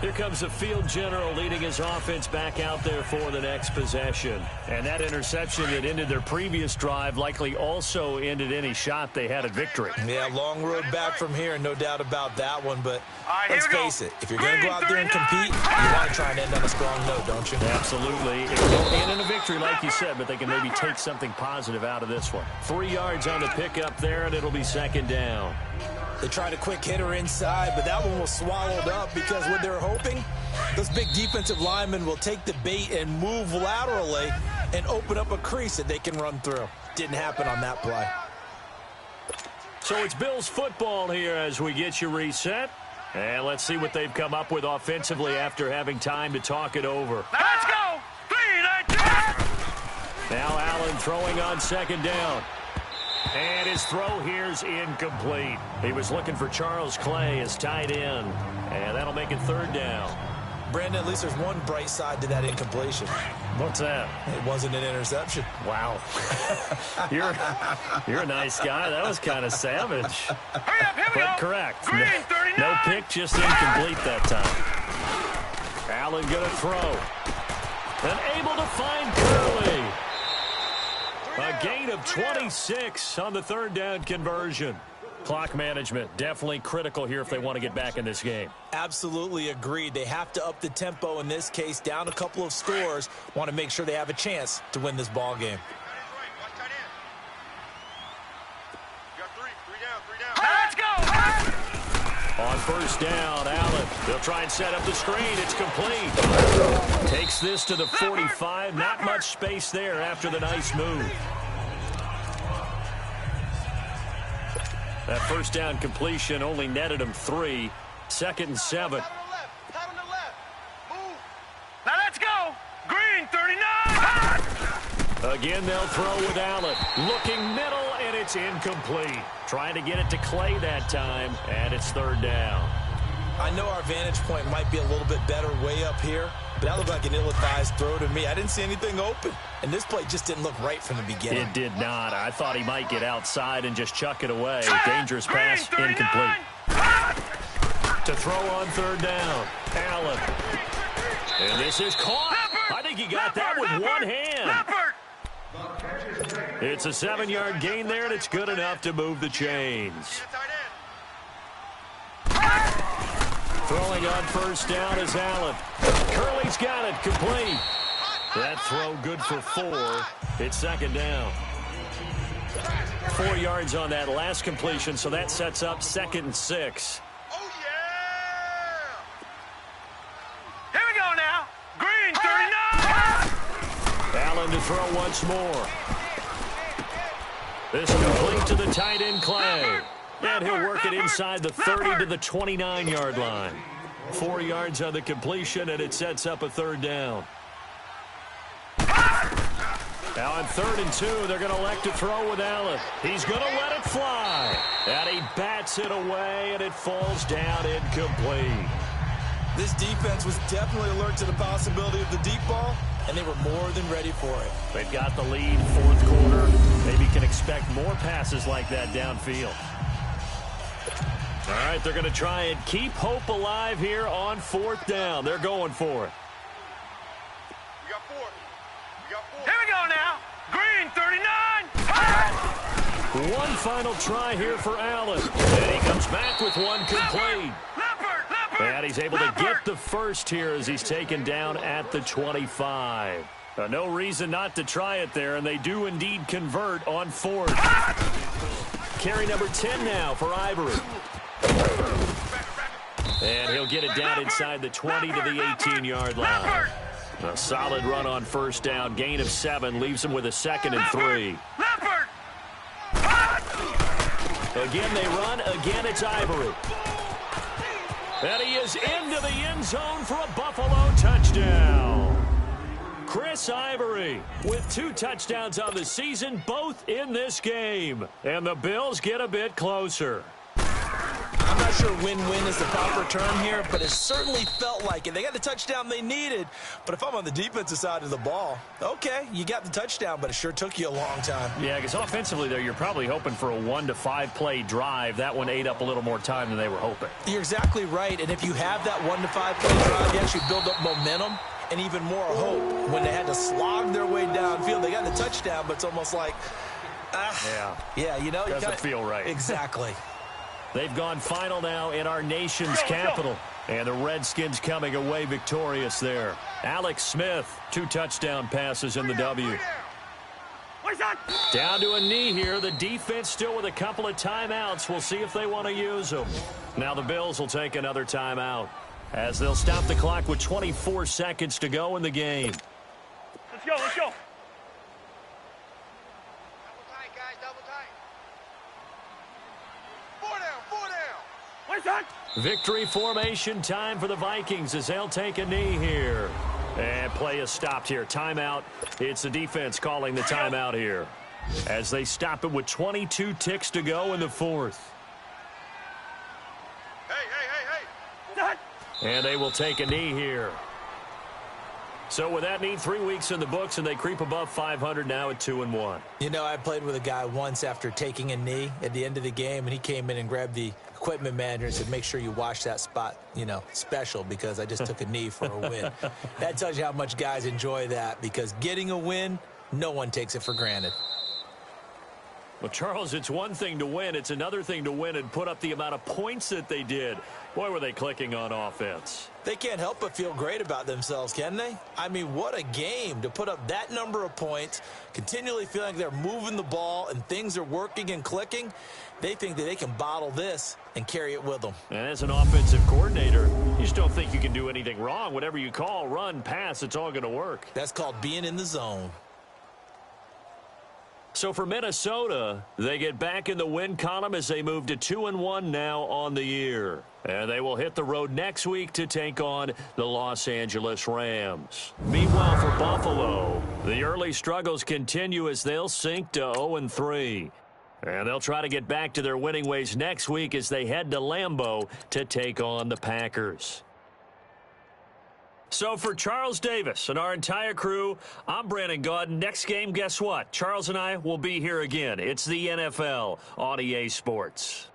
[SPEAKER 2] Here comes the field general leading his offense back out there for the next possession. And that interception that ended their previous drive likely also ended any shot they had at victory.
[SPEAKER 3] Yeah, long road back from here, no doubt about that one. But let's face it, if you're going to go out there and compete, you want to try and end on a strong note, don't you?
[SPEAKER 2] Absolutely. It won't end in a victory, like you said, but they can maybe take something positive out of this one. 3 yards on the pickup there, and it'll be 2nd down.
[SPEAKER 3] They tried a quick hitter inside, but that one was swallowed up because what they're hoping, those big defensive linemen will take the bait and move laterally and open up a crease that they can run through. Didn't happen on that play.
[SPEAKER 2] So it's Bills football here as we get you reset. And let's see what they've come up with offensively after having time to talk it over.
[SPEAKER 5] Let's go! 3, 9, 2.
[SPEAKER 2] Now Allen throwing on 2nd down. And his throw here's incomplete. He was looking for Charles Clay as tight end. And that'll make it third down.
[SPEAKER 3] Brandon, at least there's one bright side to that incompletion.
[SPEAKER 2] What's that?
[SPEAKER 3] It wasn't an interception.
[SPEAKER 2] Wow. You're a nice guy. That was kind of savage.
[SPEAKER 5] Hurry up, here we
[SPEAKER 2] But
[SPEAKER 5] go.
[SPEAKER 2] correct.
[SPEAKER 5] Green, 39.
[SPEAKER 2] No pick, just incomplete that time. Allen going to throw. And able to find Curley. A gain of 26 on the third down conversion. Clock management definitely critical here if they want to get back in this game.
[SPEAKER 3] Absolutely agreed. They have to up the tempo in this case, down a couple of scores. Want to make sure they have a chance to win this ball game.
[SPEAKER 5] Let's go.
[SPEAKER 2] On first down, Allen. They'll try and set up the screen. It's complete. Takes this to the 45. Not much space there after the nice move. That first down completion only netted him 3. 2nd and 7.
[SPEAKER 5] Now let's go. Green, 39.
[SPEAKER 2] Again, they'll throw with Allen. Looking middle, and it's incomplete. Trying to get it to Clay that time, and it's third down.
[SPEAKER 3] I know our vantage point might be a little bit better way up here, but that looked like an ill-advised throw to me. I didn't see anything open, and this play just didn't look right from the beginning.
[SPEAKER 2] It did not. I thought he might get outside and just chuck it away. Dangerous pass, incomplete. To throw on third down, Allen. And this is caught. I think he got that with one hand. It's a 7-yard gain there, and it's good enough to move the chains. Throwing on first down is Allen. Curley's got it, complete. That throw good for 4. It's second down. 4 yards on that last completion, so that sets up 2nd and 6.
[SPEAKER 6] Oh, yeah!
[SPEAKER 5] Here we go now. Green, 39.
[SPEAKER 2] Allen to throw once more. This complete to the tight end, Clay. And he'll work it inside the 30 to the 29-yard line. 4 yards on the completion, and it sets up a third down. Now on 3rd and 2, they're going to elect to throw with Allen. He's going to let it fly. And he bats it away, and it falls down incomplete.
[SPEAKER 3] This defense was definitely alert to the possibility of the deep ball, and they were more than ready for it.
[SPEAKER 2] They've got the lead, 4th quarter. Maybe can expect more passes like that downfield. All right, they're going to try and keep hope alive here on 4th down. They're going for it.
[SPEAKER 6] We got 4. We got 4.
[SPEAKER 5] Here we go now. Green, 39.
[SPEAKER 2] One final try here for Allen. And he comes back with one complete. And he's able to get the first here as he's taken down at the 25. No reason not to try it there, and they do indeed convert on 4th. Carry number 10 now for Ivory. And he'll get it down inside the 20 to the 18-yard line. A solid run on first down. Gain of 7 leaves him with a 2nd and 3. Again they run. Again it's Ivory. And he is into the end zone for a Buffalo touchdown. Chris Ivory with 2 touchdowns on the season, both in this game. And the Bills get a bit closer.
[SPEAKER 3] I'm not sure win-win is the proper term here, but it certainly felt like it. They got the touchdown they needed, but if I'm on the defensive side of the ball, okay, you got the touchdown, but it sure took you a long time.
[SPEAKER 2] Yeah, because offensively, though, you're probably hoping for a 1 to 5 play drive. That one ate up a little more time than they were hoping.
[SPEAKER 3] You're exactly right, and if you have that 1 to 5 play drive, you actually build up momentum and even more hope. When they had to slog their way downfield, they got the touchdown, but it's almost like, you know.
[SPEAKER 2] Doesn't feel right.
[SPEAKER 3] Exactly.
[SPEAKER 2] They've gone final now in our nation's capital. And the Redskins coming away victorious there. Alex Smith, 2 touchdown passes in the W. Down to a knee here. The defense still with a couple of timeouts. We'll see if they want to use them. Now the Bills will take another timeout as they'll stop the clock with 24 seconds to go in the game.
[SPEAKER 5] Let's go, let's go.
[SPEAKER 2] Victory formation time for the Vikings as they'll take a knee here. And play is stopped here. Timeout. It's the defense calling the timeout here. as they stop it with 22 ticks to go in the fourth. And they will take a knee here. So with that knee, 3 weeks in the books, and they creep above 500 now at 2-1.
[SPEAKER 3] You know, I played with a guy once after taking a knee at the end of the game, and he came in and grabbed the equipment manager and said, make sure you wash that spot, you know, special, because I just took a knee for a win. That tells you how much guys enjoy that, because getting a win, no one takes it for granted.
[SPEAKER 2] Well, Charles, it's one thing to win. It's another thing to win and put up the amount of points that they did. Boy, were they clicking on offense.
[SPEAKER 3] They can't help but feel great about themselves, can they? I mean, what a game to put up that number of points, continually feeling like they're moving the ball and things are working and clicking. They think that they can bottle this and carry it with them.
[SPEAKER 2] And as an offensive coordinator, you just don't think you can do anything wrong. Whatever you call, run, pass, it's all going to work.
[SPEAKER 3] That's called being in the zone.
[SPEAKER 2] So for Minnesota, they get back in the win column as they move to 2-1 now on the year. And they will hit the road next week to take on the Los Angeles Rams. Meanwhile, for Buffalo, the early struggles continue as they'll sink to 0-3. And they'll try to get back to their winning ways next week as they head to Lambeau to take on the Packers. So for Charles Davis and our entire crew, I'm Brandon Gaudin. Next game, guess what? Charles and I will be here again. It's the NFL on EA Sports.